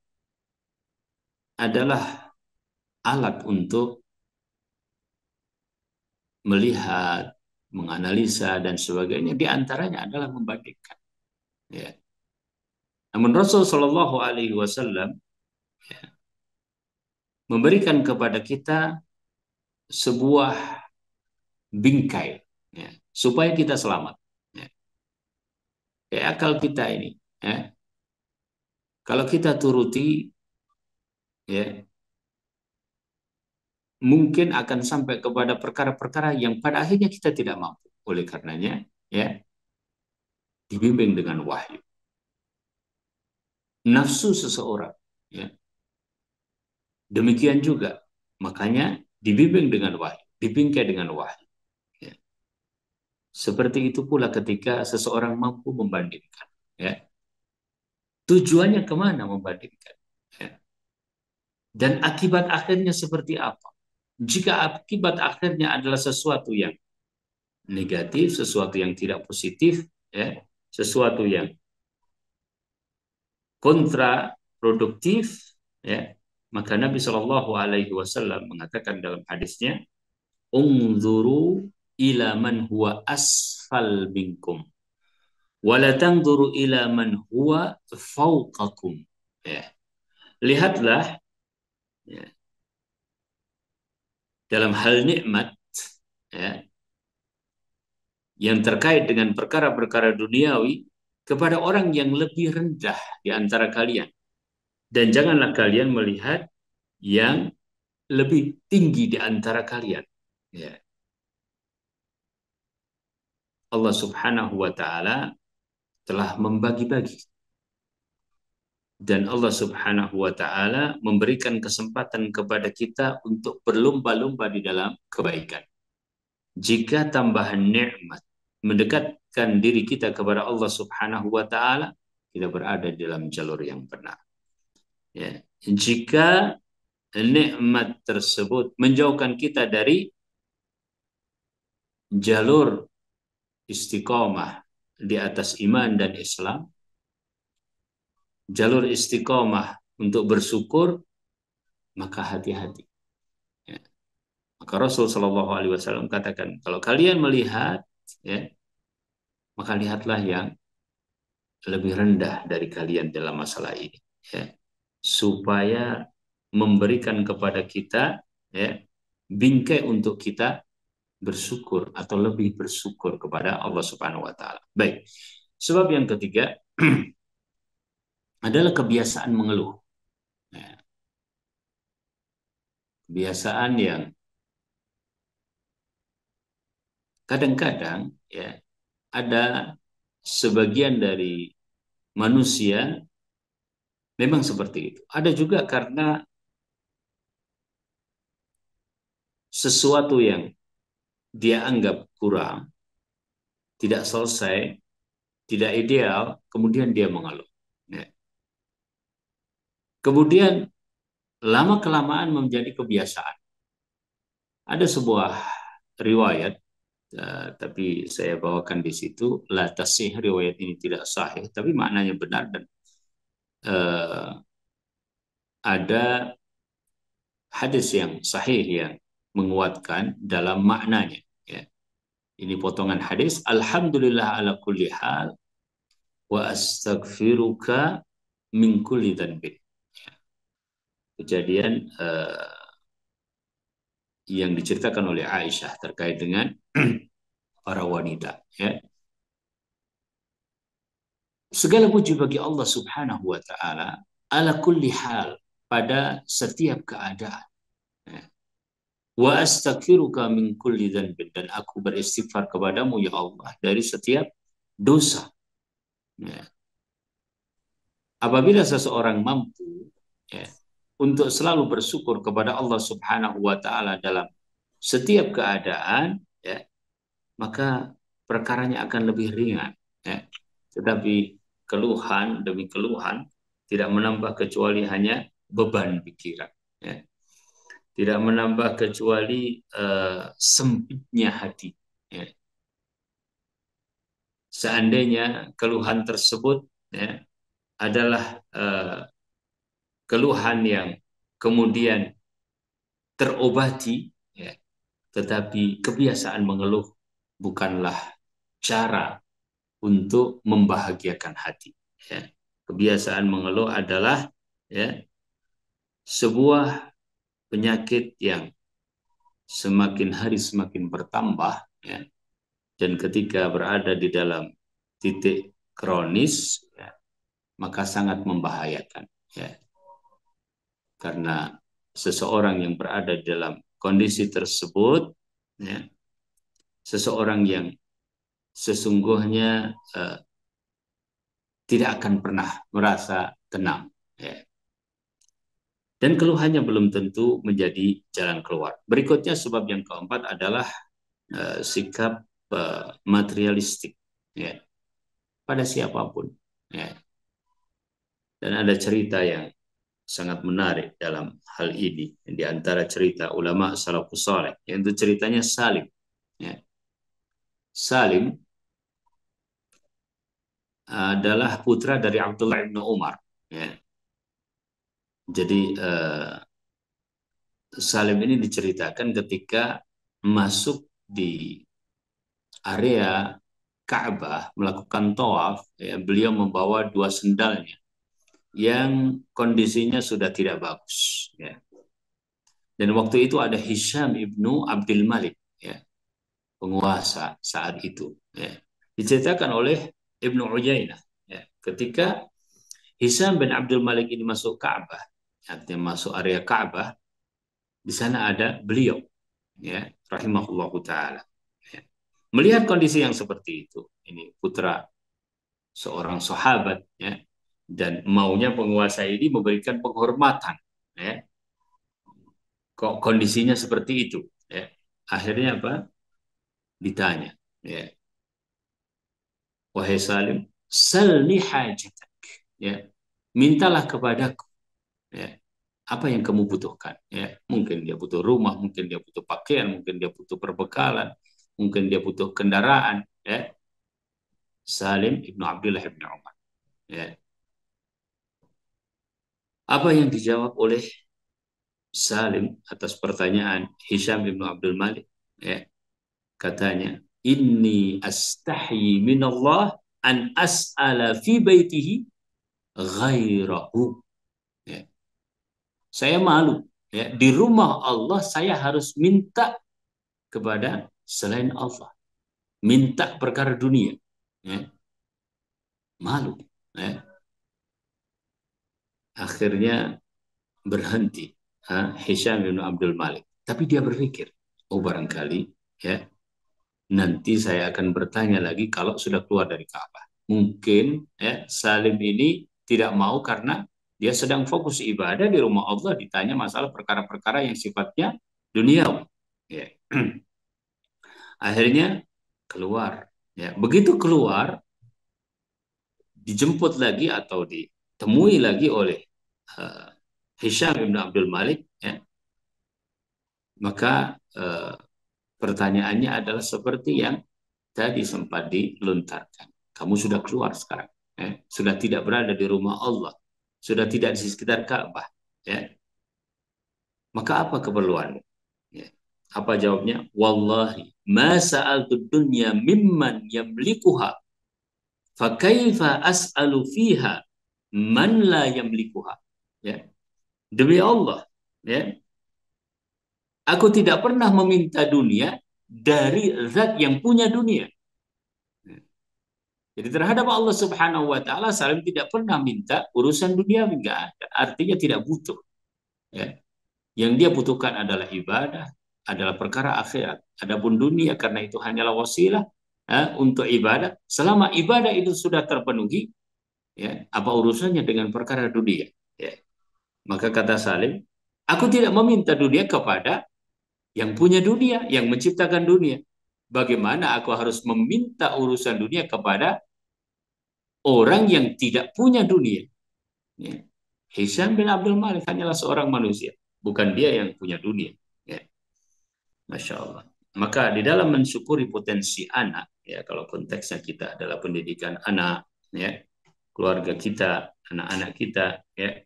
adalah alat untuk melihat, menganalisa dan sebagainya. Di antaranya adalah membandingkan. Ya. Namun Rasul Shallallahu Alaihi Wasallam, ya, memberikan kepada kita sebuah bingkai, ya, supaya kita selamat. Ya. Ya, akal kita ini, ya, kalau kita turuti, ya, mungkin akan sampai kepada perkara-perkara yang pada akhirnya kita tidak mampu. Oleh karenanya, ya, dibimbing dengan wahyu. Nafsu seseorang, ya, demikian juga. Makanya dibimbing dengan wahyu, dibingkai dengan wahyu. Ya. Seperti itu pula ketika seseorang mampu membandingkan. Ya. Tujuannya kemana membandingkan? Ya. Dan akibat akhirnya seperti apa? Jika akibat akhirnya adalah sesuatu yang negatif, sesuatu yang tidak positif, ya, sesuatu yang kontraproduktif, ya, maka Nabi Shallallahu Alaihi Wasallam mengatakan dalam hadisnya, "Unzuru ila man huwa asfal minkum, wala tanzuru ila man huwa fawqakum." Ya. Lihatlah, ya, dalam hal nikmat, ya, yang terkait dengan perkara-perkara duniawi kepada orang yang lebih rendah di antara kalian. Dan janganlah kalian melihat yang lebih tinggi di antara kalian. Ya. Allah Subhanahu wa taala telah membagi-bagi. Dan Allah Subhanahu wa taala memberikan kesempatan kepada kita untuk berlomba-lomba di dalam kebaikan. Jika tambahan nikmat mendekatkan diri kita kepada Allah Subhanahu wa taala, kita berada dalam jalur yang benar. Ya. Jika nikmat tersebut menjauhkan kita dari jalur istiqomah di atas iman dan Islam, jalur istiqomah untuk bersyukur, maka hati-hati. Ya. Maka Rasul Shallallahu Alaihi Wasallam katakan, kalau kalian melihat, ya, maka lihatlah yang lebih rendah dari kalian dalam masalah ini, ya, supaya memberikan kepada kita, ya, bingkai untuk kita bersyukur atau lebih bersyukur kepada Allah Subhanahu Wa Taala. Baik. Sebab yang ketiga adalah kebiasaan mengeluh. Ya, kebiasaan yang kadang-kadang, ya, ada sebagian dari manusia memang seperti itu. Ada juga karena sesuatu yang dia anggap kurang, tidak selesai, tidak ideal, kemudian dia mengeluh. Ya. Kemudian lama-kelamaan menjadi kebiasaan. Ada sebuah riwayat, tapi saya bawakan di situ, la tasih, riwayat ini tidak sahih, tapi maknanya benar dan uh, ada hadis yang sahih yang menguatkan dalam maknanya. Ya. Ini potongan hadis. Alhamdulillah ala kulli hal wa astaghfiruka min kulli dhanbin. Kejadian yang diceritakan oleh Aisyah terkait dengan para wanita. Ya. Segala puji bagi Allah Subhanahu wa taala ala kulli hal, pada setiap keadaan. Ya. Wa astaghfiruka min kulli dhanbin, dan aku beristighfar kepadamu ya Allah dari setiap dosa. Ya. Apabila seseorang mampu, ya, untuk selalu bersyukur kepada Allah Subhanahu wa taala dalam setiap keadaan, ya, maka perkaranya akan lebih ringan, ya. Tetapi keluhan demi keluhan tidak menambah kecuali hanya beban pikiran, ya. Tidak menambah kecuali sempitnya hati, ya. Seandainya keluhan tersebut, ya, adalah keluhan yang kemudian terobati, ya, tetapi kebiasaan mengeluh bukanlah cara untuk membahagiakan hati. Ya. Kebiasaan mengeluh adalah, ya, sebuah penyakit yang semakin hari semakin bertambah, ya, dan ketika berada di dalam titik kronis, ya, maka sangat membahayakan. Ya. Karena seseorang yang berada dalam kondisi tersebut, ya, seseorang yang sesungguhnya tidak akan pernah merasa tenang, ya. Dan keluhannya belum tentu menjadi jalan keluar. Berikutnya sebab yang keempat adalah sikap materialistik, ya, pada siapapun, ya. Dan ada cerita yang sangat menarik dalam hal ini di antara cerita ulama salafus saleh, yaitu ceritanya Salim. Ya. Salim adalah putra dari Abdullah bin Umar. Ya. Jadi Salim ini diceritakan ketika masuk di area Ka'bah melakukan tawaf, ya, beliau membawa dua sendalnya yang kondisinya sudah tidak bagus. Ya. Dan waktu itu ada Hisham ibnu Abdul Malik, ya, penguasa saat itu. Ya. Diceritakan oleh Ibnu Uyainah. Ya. Ketika Hisham bin Abdul Malik ini masuk Ka'bah, artinya masuk area Ka'bah, di sana ada beliau, ya, rahimahullahu taala. Ya. Melihat kondisi yang seperti itu, ini putra seorang sahabat, ya, dan maunya penguasa ini memberikan penghormatan, ya. Kok kondisinya seperti itu, ya. Akhirnya apa? Ditanya, ya, wahai Salim, salni hajatak, ya, mintalah kepadaku, ya, apa yang kamu butuhkan, ya. Mungkin dia butuh rumah, mungkin dia butuh pakaian, mungkin dia butuh perbekalan, mungkin dia butuh kendaraan, ya. Salim ibnu Abdullah ibnu Umar, ya. Apa yang dijawab oleh Salim atas pertanyaan Hisham bin Abdul Malik, ya, katanya, inni astahyi minallah an as'ala fi baitihi ghairahu. Ya. Saya malu, ya, di rumah Allah saya harus minta kepada selain Allah, minta perkara dunia, ya. Malu, ya. Akhirnya berhenti, Hisham bin Abdul Malik. Tapi dia berpikir, oh barangkali, ya, nanti saya akan bertanya lagi kalau sudah keluar dari Ka'bah. Mungkin, ya, Salim ini tidak mau karena dia sedang fokus ibadah di rumah Allah, ditanya masalah perkara-perkara yang sifatnya duniawi. Ya. Akhirnya keluar. Ya. Begitu keluar, dijemput lagi atau ditemui lagi oleh uh, Hisham bin Abdul Malik. Ya. Maka pertanyaannya adalah seperti yang tadi sempat dilontarkan. Kamu sudah keluar sekarang, ya. Sudah tidak berada di rumah Allah, sudah tidak di sekitar Ka'bah, ya. Maka apa keperluanmu? Ya. Apa jawabnya? Wallahi ma sa'altu dunya mimman yamlikuha fa kaifa as'alu fiha man la yamlikuha. Ya. Demi Allah, ya. Aku tidak pernah meminta dunia dari zat yang punya dunia. Jadi terhadap Allah Subhanahu wa taala Salim tidak pernah minta urusan dunia, enggak ada. Artinya tidak butuh, ya. Yang dia butuhkan adalah ibadah, adalah perkara akhirat. Adapun dunia karena itu hanyalah wasilah, ya, untuk ibadah. Selama ibadah itu sudah terpenuhi, ya, apa urusannya dengan perkara dunia, ya. Maka kata Salim, aku tidak meminta dunia kepada yang punya dunia, yang menciptakan dunia. Bagaimana aku harus meminta urusan dunia kepada orang yang tidak punya dunia? Ya. Hisham bin Abdul Malik hanyalah seorang manusia, bukan dia yang punya dunia. Ya. Masya Allah. Maka di dalam mensyukuri potensi anak, ya, kalau konteksnya kita adalah pendidikan anak, ya, keluarga kita, anak-anak kita, ya,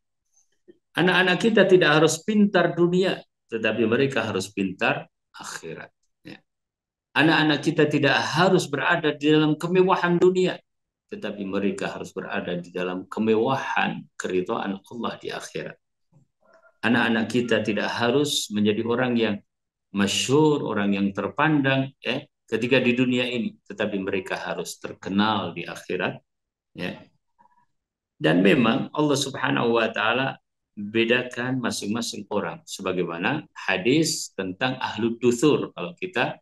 anak-anak kita tidak harus pintar dunia, tetapi mereka harus pintar akhirat. Ya. Anak-anak kita tidak harus berada di dalam kemewahan dunia, tetapi mereka harus berada di dalam kemewahan keridhaan Allah di akhirat. Anak-anak kita tidak harus menjadi orang yang masyhur, orang yang terpandang, ya, ketika di dunia ini, tetapi mereka harus terkenal di akhirat, ya. Dan memang Allah Subhanahu wa taala bedakan masing-masing orang sebagaimana hadis tentang ahlu duthur. Kalau kita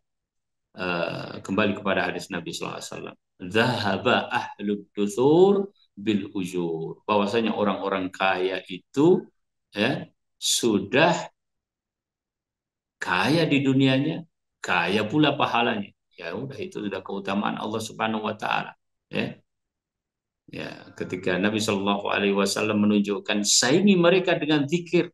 kembali kepada hadis Nabi SAW, zahaba ahlu duthur bil ujur, bahwasanya orang-orang kaya itu, ya, sudah kaya di dunianya, kaya pula pahalanya. Ya udah, itu sudah keutamaan Allah Subhanahu wa taala. Ya. Ya, ketika Nabi Shallallahu alaihi wasallam menunjukkan saingi mereka dengan zikir,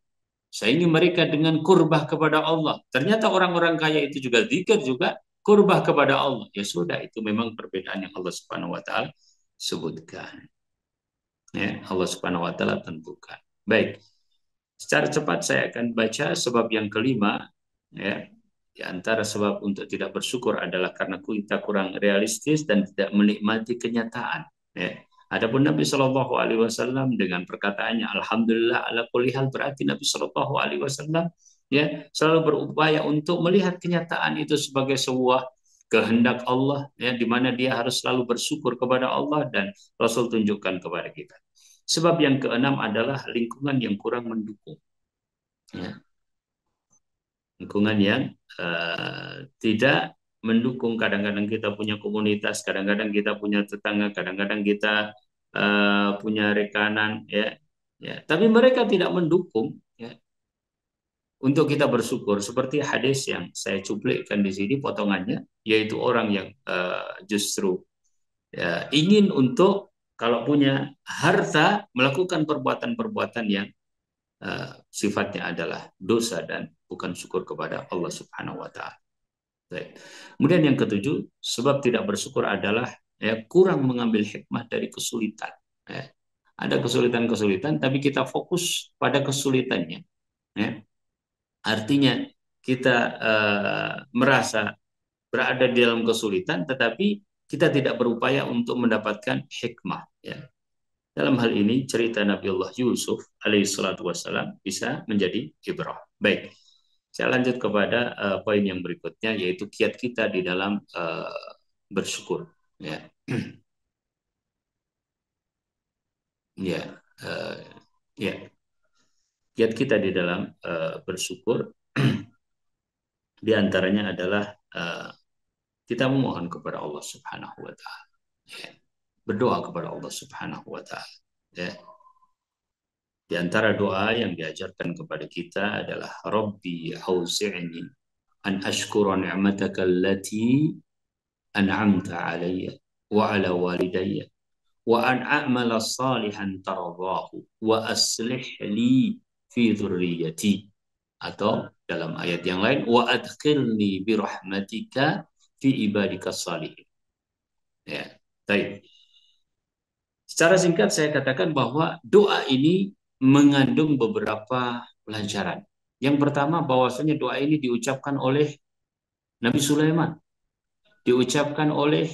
saingi mereka dengan kurbah kepada Allah. Ternyata orang-orang kaya itu juga zikir, juga kurbah kepada Allah. Ya sudah, itu memang perbedaan yang Allah Subhanahu wa taala sebutkan. Ya, Allah Subhanahu wa taala tentukan. Baik. Secara cepat saya akan baca sebab yang kelima, ya. Di antara sebab untuk tidak bersyukur adalah karena kita kurang realistis dan tidak menikmati kenyataan. Ya. Adapun Nabi Shallallahu Alaihi Wasallam dengan perkataannya Alhamdulillah ala kulli hal, berarti Nabi Shallallahu Alaihi Wasallam, ya, selalu berupaya untuk melihat kenyataan itu sebagai sebuah kehendak Allah, ya, di mana dia harus selalu bersyukur kepada Allah, dan Rasul tunjukkan kepada kita. Sebab yang keenam adalah lingkungan yang kurang mendukung. Ya. Lingkungan yang tidak mendukung. Kadang-kadang kita punya komunitas, kadang-kadang kita punya tetangga, kadang-kadang kita punya rekanan, ya, ya. Tapi mereka tidak mendukung, ya, untuk kita bersyukur. Seperti hadis yang saya cuplikkan di sini potongannya, yaitu orang yang justru, ya, ingin untuk kalau punya harta melakukan perbuatan-perbuatan yang sifatnya adalah dosa dan bukan syukur kepada Allah Subhanahu wa taala. Kemudian yang ketujuh, sebab tidak bersyukur adalah, ya, kurang mengambil hikmah dari kesulitan. Ya. Ada kesulitan-kesulitan, tapi kita fokus pada kesulitannya. Ya. Artinya kita merasa berada di dalam kesulitan, tetapi kita tidak berupaya untuk mendapatkan hikmah. Ya. Dalam hal ini cerita Nabiullah Yusuf alaihissalatu wassalam bisa menjadi ibrah. Baik, saya lanjut kepada poin yang berikutnya, yaitu kiat kita di dalam bersyukur. Ya, ya, uh, ya. Kiat kita di dalam bersyukur di antaranya adalah kita memohon kepada Allah Subhanahu wa taala. Ya. Berdoa kepada Allah Subhanahu wa taala. Ya. Di antara doa yang diajarkan kepada kita adalah Rabbi auzi'ni an ashkura ni'mataka allati an'amta alayya wa ala walidayya wa an a'mala salihan tardahu wa aslih li fi dhurriyyati, atau dalam ayat yang lain wa adkhilni bi rahmatika fi ibadika salihin. Ya, baik. Secara singkat saya katakan bahwa doa ini mengandung beberapa pelajaran. Yang pertama, bahwasanya doa ini diucapkan oleh Nabi Sulaiman, diucapkan oleh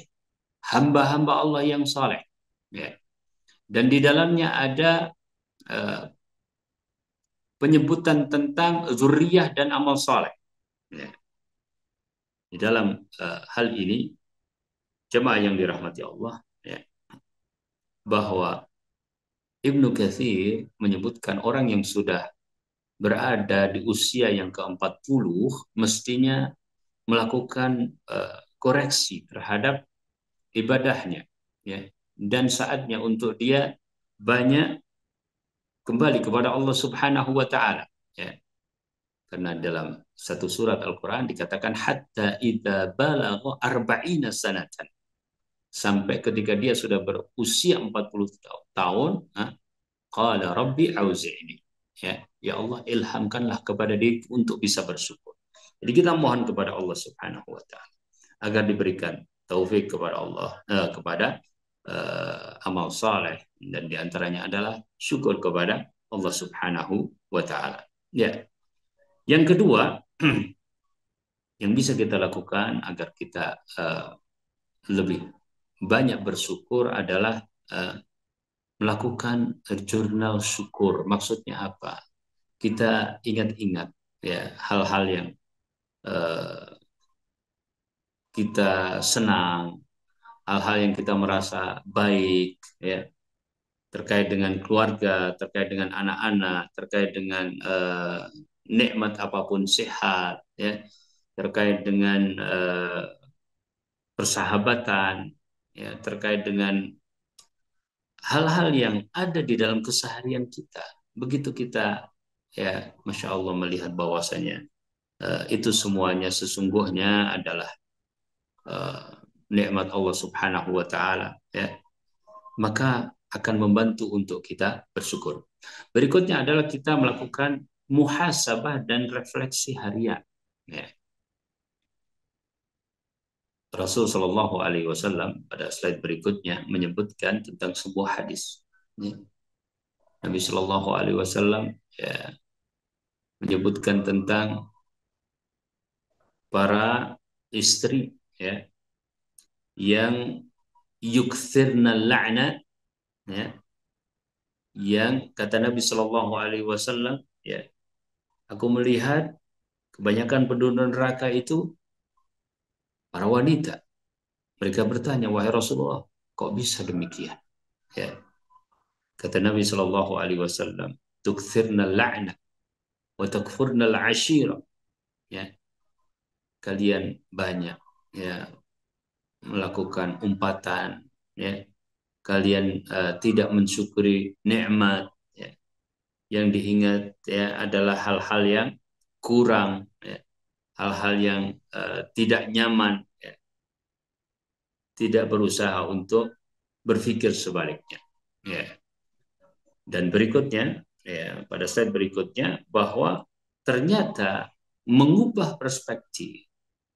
hamba-hamba Allah yang saleh. Ya. Dan di dalamnya ada uh, penyebutan tentang zuriyah dan amal saleh. Ya. Di dalam hal ini, jemaah yang dirahmati Allah, ya, bahwa Ibnu Katsir menyebutkan orang yang sudah berada di usia yang ke-40 mestinya melakukan koreksi terhadap ibadahnya, ya, dan saatnya untuk dia banyak kembali kepada Allah Subhanahu wa taala, ya. Karena dalam satu surat Al-Qur'an dikatakan hatta idza balagha arba'ina sanatan, sampai ketika dia sudah berusia 40 tahun, qala rabbi auzi'ni, ya Allah, ilhamkanlah kepada diriku untuk bisa bersyukur. Jadi kita mohon kepada Allah Subhanahu wa taala agar diberikan taufik kepada Allah, kepada amal saleh, dan diantaranya adalah syukur kepada Allah Subhanahu wa taala. Ya. Yang kedua yang bisa kita lakukan agar kita lebih banyak bersyukur adalah melakukan jurnal syukur. Maksudnya apa? Kita ingat-ingat, ya, hal-hal yang uh, kita senang, hal-hal yang kita merasa baik, ya, terkait dengan keluarga, terkait dengan anak-anak, terkait dengan nikmat apapun, sehat, ya, terkait dengan persahabatan, ya, terkait dengan hal-hal yang ada di dalam keseharian kita. Begitu kita, ya, Masya Allah, melihat bahwasanya itu semuanya sesungguhnya adalah uh, nikmat Allah Subhanahu wa taala, ya, maka akan membantu untuk kita bersyukur. Berikutnya adalah kita melakukan muhasabah dan refleksi harian. Ya. Rasul Shallallahu Alaihi Wasallam pada slide berikutnya menyebutkan tentang sebuah hadis. Ya. Nabi Shallallahu Alaihi Wasallam, ya, menyebutkan tentang para istri, ya, yang yukthirna la'na, ya, yang kata Nabi Shallallahu Alaihi Wasallam, ya, aku melihat kebanyakan penduduk neraka itu para wanita. Mereka bertanya, wahai Rasulullah, kok bisa demikian? Ya, kata Nabi Shallallahu Alaihi Wasallam, tukthirna la'na wa takfurna al-ashira. Ya, kalian banyak, ya, melakukan umpatan, ya, kalian tidak mensyukuri nikmat, ya. Yang diingat, ya, adalah hal-hal yang kurang, ya, hal-hal yang tidak nyaman, ya. Tidak berusaha untuk berpikir sebaliknya, ya. Dan berikutnya, ya, pada slide berikutnya, bahwa ternyata mengubah perspektif,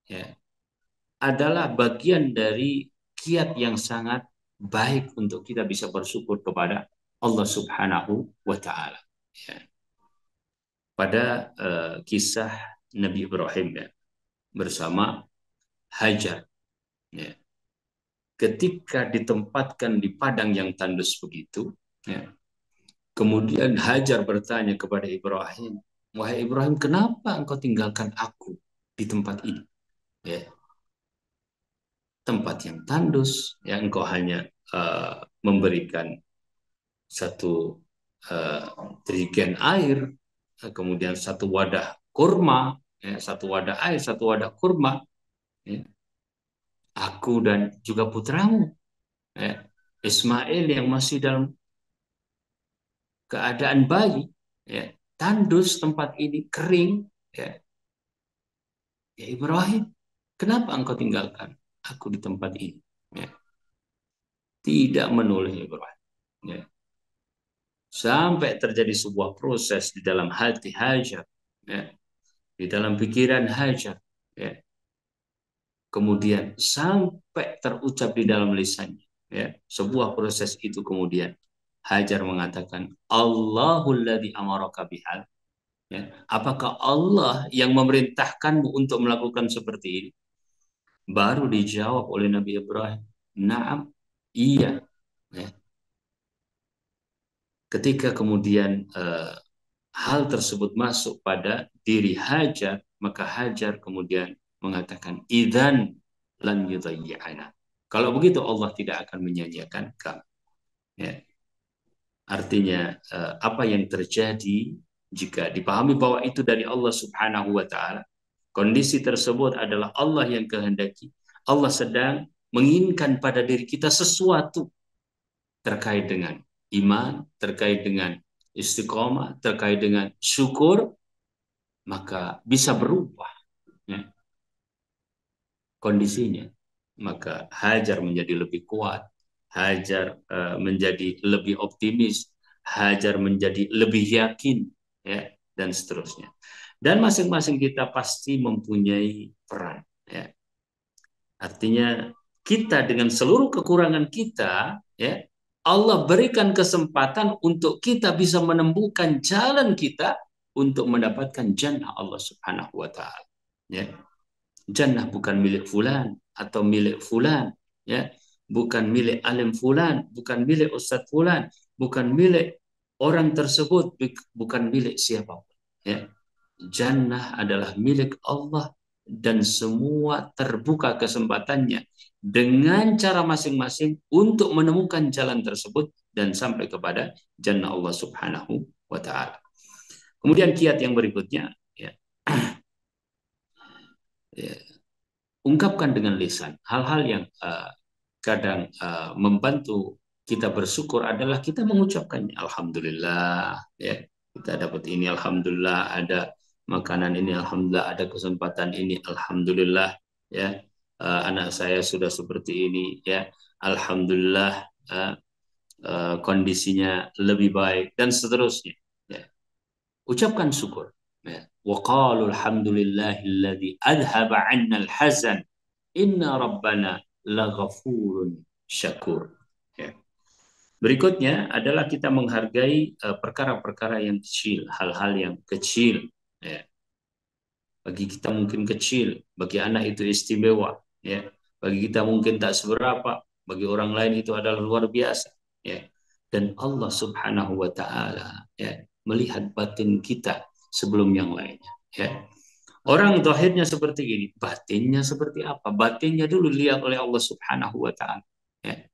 ya, adalah bagian dari kiat yang sangat baik untuk kita bisa bersyukur kepada Allah Subhanahu wa taala. Ya. pada kisah Nabi Ibrahim ya, bersama Hajar ya. Ketika ditempatkan di padang yang tandus begitu ya, kemudian Hajar bertanya kepada Ibrahim, wahai Ibrahim, kenapa engkau tinggalkan aku di tempat ini ya, tempat yang tandus ya, engkau hanya memberikan satu jerigen air, kemudian satu wadah kurma ya, satu wadah air, satu wadah kurma ya, aku dan juga putramu ya, Ismail yang masih dalam keadaan bayi ya, tandus tempat ini kering ya, ya Ibrahim, kenapa engkau tinggalkan aku di tempat ini ya, tidak menulis Ibrahim ya. Sampai terjadi sebuah proses di dalam hati Hajar ya, di dalam pikiran Hajar ya, kemudian sampai terucap di dalam lisannya ya, sebuah proses itu. Kemudian Hajar mengatakan, Allahul ladzi amaraka bihal ya, apakah Allah yang memerintahkanmu untuk melakukan seperti ini? Baru dijawab oleh Nabi Ibrahim, na'am, iya ya. Ketika kemudian hal tersebut masuk pada diri Hajar, maka Hajar kemudian mengatakan, idzan lan yudayyi'ana, kalau begitu Allah tidak akan menyanyiakan kamu ya. Artinya apa yang terjadi jika dipahami bahwa itu dari Allah Subhanahu wa taala, kondisi tersebut adalah Allah yang kehendaki. Allah sedang menginginkan pada diri kita sesuatu terkait dengan iman, terkait dengan istiqomah, terkait dengan syukur, maka bisa berubah ya, kondisinya. Maka Hajar menjadi lebih kuat, Hajar menjadi lebih optimis, Hajar menjadi lebih yakin ya, dan seterusnya. Dan masing-masing kita pasti mempunyai peran ya. Artinya kita dengan seluruh kekurangan kita ya, Allah berikan kesempatan untuk kita bisa menemukan jalan kita untuk mendapatkan jannah Allah Subhanahu wa taala ya. Jannah bukan milik fulan atau milik fulan ya, bukan milik alim fulan, bukan milik ustadz fulan, bukan milik orang tersebut, bukan milik siapapun ya. Jannah adalah milik Allah dan semua terbuka kesempatannya dengan cara masing-masing untuk menemukan jalan tersebut dan sampai kepada jannah Allah Subhanahu wa taala. Kemudian kiat yang berikutnya ya, ya, ungkapkan dengan lisan. Hal-hal yang kadang membantu kita bersyukur adalah kita mengucapkannya. Alhamdulillah, ya, kita dapat ini, alhamdulillah, ada makanan ini, alhamdulillah, ada kesempatan ini, alhamdulillah, ya, anak saya sudah seperti ini, ya, alhamdulillah, kondisinya lebih baik dan seterusnya. Ya. Ucapkan syukur. Ya. Wa qalu alhamdulillahilladzi adhaba 'anna al-hazan inna rabbana laghafurun syakur. Ya. Berikutnya adalah kita menghargai perkara-perkara yang kecil, hal-hal yang kecil. Ya. Bagi kita mungkin kecil, bagi anak itu istimewa. Ya. Bagi kita mungkin tak seberapa, bagi orang lain itu adalah luar biasa. Ya. Dan Allah Subhanahu wa taala ya, melihat batin kita sebelum yang lainnya. Ya. Orang zahirnya seperti ini, batinnya seperti apa? Batinnya dulu lihat oleh Allah Subhanahu wa taala. Ya.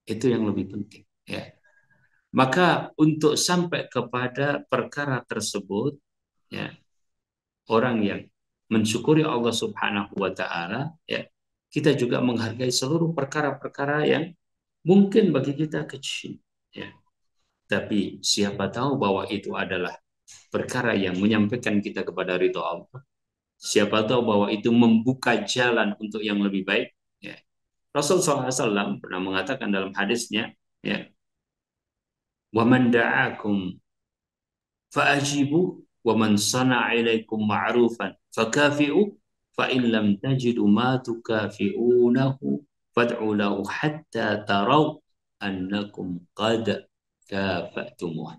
Itu yang lebih penting, ya. Maka untuk sampai kepada perkara tersebut, ya, orang yang mensyukuri Allah Subhanahu wa taala, ya, kita juga menghargai seluruh perkara-perkara yang mungkin bagi kita kecil, ya. Tapi siapa tahu bahwa itu adalah perkara yang menyampaikan kita kepada ridho Allah. Siapa tahu bahwa itu membuka jalan untuk yang lebih baik. Ya. Rasul SAW pernah mengatakan dalam hadisnya, ya, وَمَنْ دَعَاكُمْ فَأَجِيبُوا وَمَنْ صَنَعَ إِلَيْكُمْ مَعْرُوفًا فَكَافِئُوا فَإِنْ لَمْ تَجِدُوا مَا تُكَافِئُونَهُ فَادْعُوا لَهُ حَتَّى تَرَوْا أَنَّكُمْ قَدْ كَافَأْتُمُوهُ.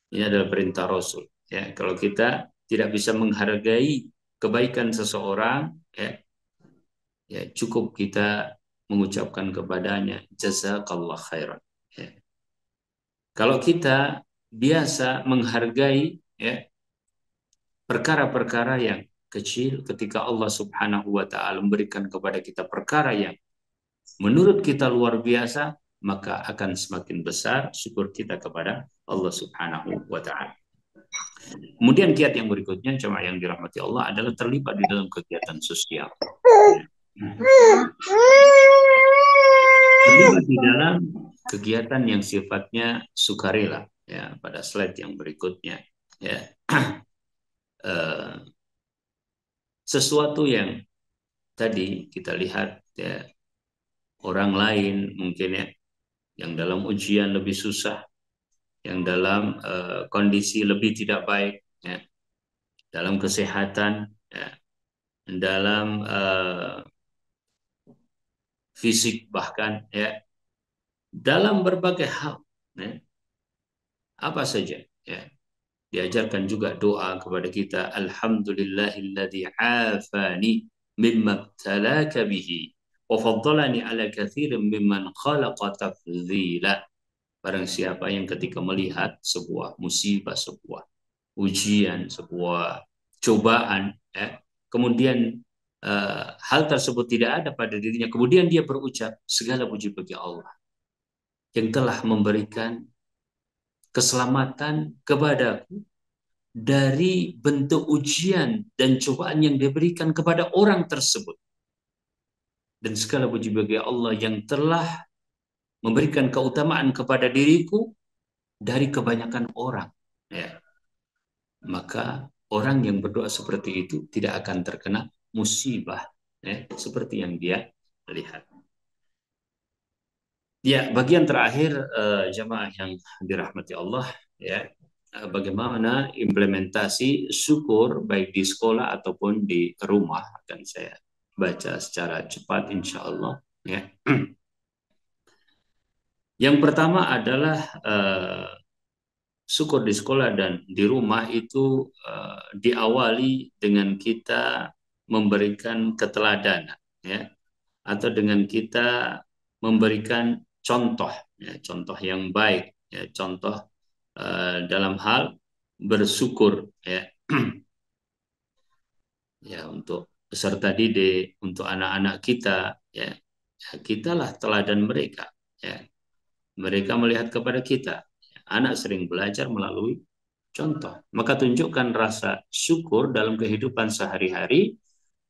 Ini adalah perintah Rasul. Ya, kalau kita tidak bisa menghargai kebaikan seseorang, ya cukup kita mengucapkan kepadanya jazakallah khairan. Ya. Kalau kita biasa menghargai ya perkara-perkara yang kecil, ketika Allah Subhanahu wa taala memberikan kepada kita perkara yang menurut kita luar biasa, maka akan semakin besar syukur kita kepada Allah Subhanahu wa taala. Kemudian kiat yang berikutnya, jemaah yang dirahmati Allah, adalah terlibat di dalam kegiatan sosial. Ya. Terlibat di dalam kegiatan yang sifatnya sukarela. Ya, pada slide yang berikutnya. Ya. Sesuatu yang tadi kita lihat ya, orang lain mungkin ya, yang dalam ujian lebih susah, yang dalam kondisi lebih tidak baik, ya, dalam kesehatan, ya, dalam fisik bahkan, ya, dalam berbagai hal, ya, apa saja, ya, diajarkan juga doa kepada kita, alhamdulillahilladzi afani mimma ibtalaka bihi wa faddalani ala katsirin mimman khalaqa tafdhila. Barang siapa yang ketika melihat sebuah musibah, sebuah ujian, sebuah cobaan, ya, kemudian hal tersebut tidak ada pada dirinya, kemudian dia berucap, segala puji bagi Allah yang telah memberikan keselamatan kepadaku dari bentuk ujian dan cobaan yang diberikan kepada orang tersebut. Dan segala puji bagi Allah yang telah memberikan keutamaan kepada diriku dari kebanyakan orang. Ya. Maka orang yang berdoa seperti itu tidak akan terkena musibah, ya, seperti yang dia lihat. Ya, bagian terakhir jamaah yang dirahmati Allah, ya, bagaimana implementasi syukur baik di sekolah ataupun di rumah, akan saya baca secara cepat insya Allah. Ya. Yang pertama adalah syukur di sekolah dan di rumah itu diawali dengan kita memberikan keteladanan, ya, atau dengan kita memberikan contoh, ya, contoh yang baik, ya, contoh dalam hal bersyukur, ya. Ya, untuk peserta didik, untuk anak-anak kita, ya, ya kitalah teladan mereka, ya. Mereka melihat kepada kita. Anak sering belajar melalui contoh. Maka tunjukkan rasa syukur dalam kehidupan sehari-hari,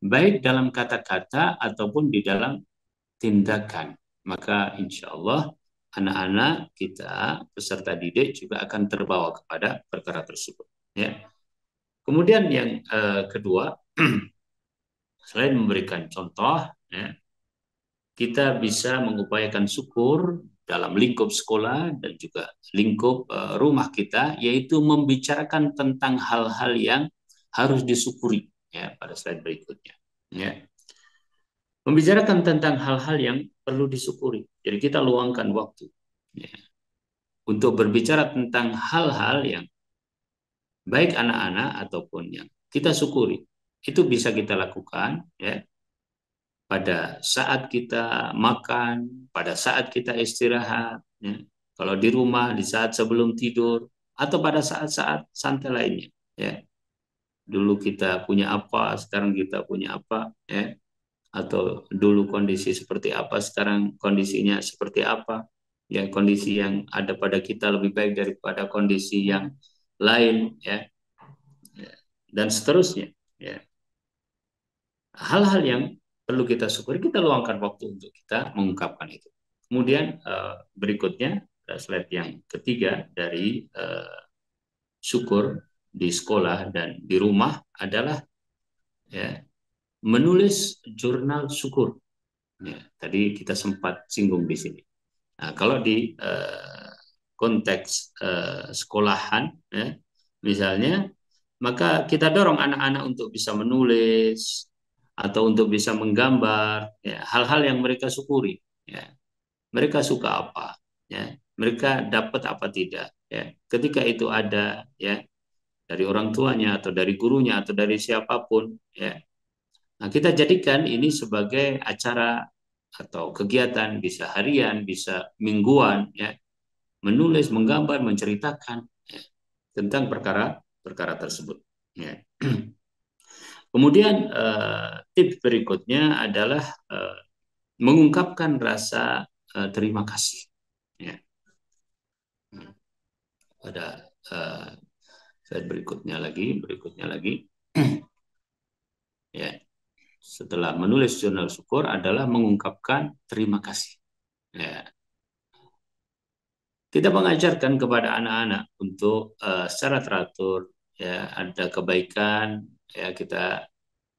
baik dalam kata-kata ataupun di dalam tindakan. Maka insya Allah anak-anak kita, peserta didik juga akan terbawa kepada perkara tersebut. Ya. Kemudian yang kedua, selain memberikan contoh, ya, kita bisa mengupayakan syukur dalam lingkup sekolah dan juga lingkup rumah kita, yaitu membicarakan tentang hal-hal yang harus disyukuri, ya, pada slide berikutnya. Ya. Membicarakan tentang hal-hal yang perlu disyukuri. Jadi kita luangkan waktu, ya, untuk berbicara tentang hal-hal yang baik anak-anak ataupun yang kita syukuri. Itu bisa kita lakukan, ya, pada saat kita makan, pada saat kita istirahat, ya. Kalau di rumah, di saat sebelum tidur, atau pada saat-saat santai lainnya. Ya. Dulu kita punya apa, sekarang kita punya apa, ya. Atau dulu kondisi seperti apa, sekarang kondisinya seperti apa. Ya, kondisi yang ada pada kita lebih baik daripada kondisi yang lain, ya. Ya. Dan seterusnya. Ya. Hal-hal yang perlu kita syukuri, kita luangkan waktu untuk kita mengungkapkan itu. Kemudian berikutnya, slide yang ketiga dari syukur di sekolah dan di rumah adalah, ya, menulis jurnal syukur. Ya, tadi kita sempat singgung di sini. Nah, kalau di konteks sekolahan, ya, misalnya, maka kita dorong anak-anak untuk bisa menulis atau untuk bisa menggambar, ya, hal-hal yang mereka syukuri, ya. Mereka suka apa, ya, mereka dapat apa tidak, ya. Ketika itu ada, ya, dari orang tuanya atau dari gurunya atau dari siapapun, ya. Nah, kita jadikan ini sebagai acara atau kegiatan, bisa harian, bisa mingguan, ya, menulis, menggambar, menceritakan, ya, tentang perkara-perkara tersebut. Ya. Kemudian tips berikutnya adalah mengungkapkan rasa terima kasih. Ya. Pada slide berikutnya lagi, ya. Setelah menulis jurnal syukur adalah mengungkapkan terima kasih. Ya. Kita mengajarkan kepada anak-anak untuk secara teratur, ya, ada kebaikan, ya, kita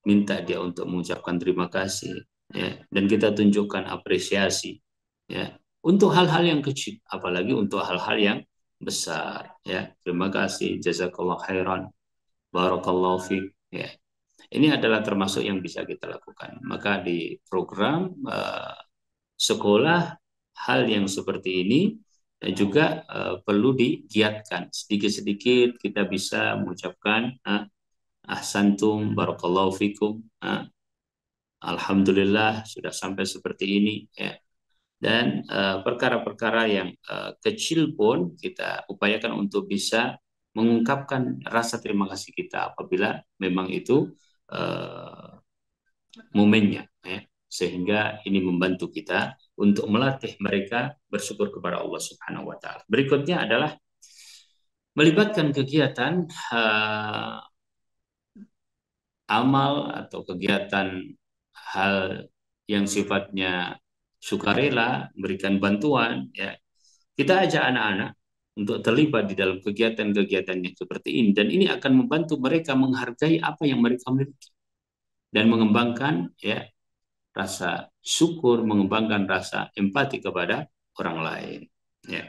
minta dia untuk mengucapkan terima kasih, ya, dan kita tunjukkan apresiasi, ya, untuk hal-hal yang kecil, apalagi untuk hal-hal yang besar, ya. Terima kasih, jazakallah khairan, barakallahu fiik, ya. Ini adalah termasuk yang bisa kita lakukan. Maka di program sekolah, hal yang seperti ini juga perlu digiatkan. Sedikit-sedikit kita bisa mengucapkan ahsantum, barakallahu fikum, alhamdulillah sudah sampai seperti ini, ya. Dan perkara-perkara yang kecil pun kita upayakan untuk bisa mengungkapkan rasa terima kasih kita apabila memang itu uh, momennya, ya. Sehingga ini membantu kita untuk melatih mereka bersyukur kepada Allah Subhanahu wa taala. Berikutnya adalah melibatkan kegiatan amal atau kegiatan hal yang sifatnya sukarela, memberikan bantuan, ya. Kita ajak anak-anak untuk terlibat di dalam kegiatan-kegiatan yang seperti ini, dan ini akan membantu mereka menghargai apa yang mereka miliki dan mengembangkan, ya, rasa syukur, mengembangkan rasa empati kepada orang lain, ya.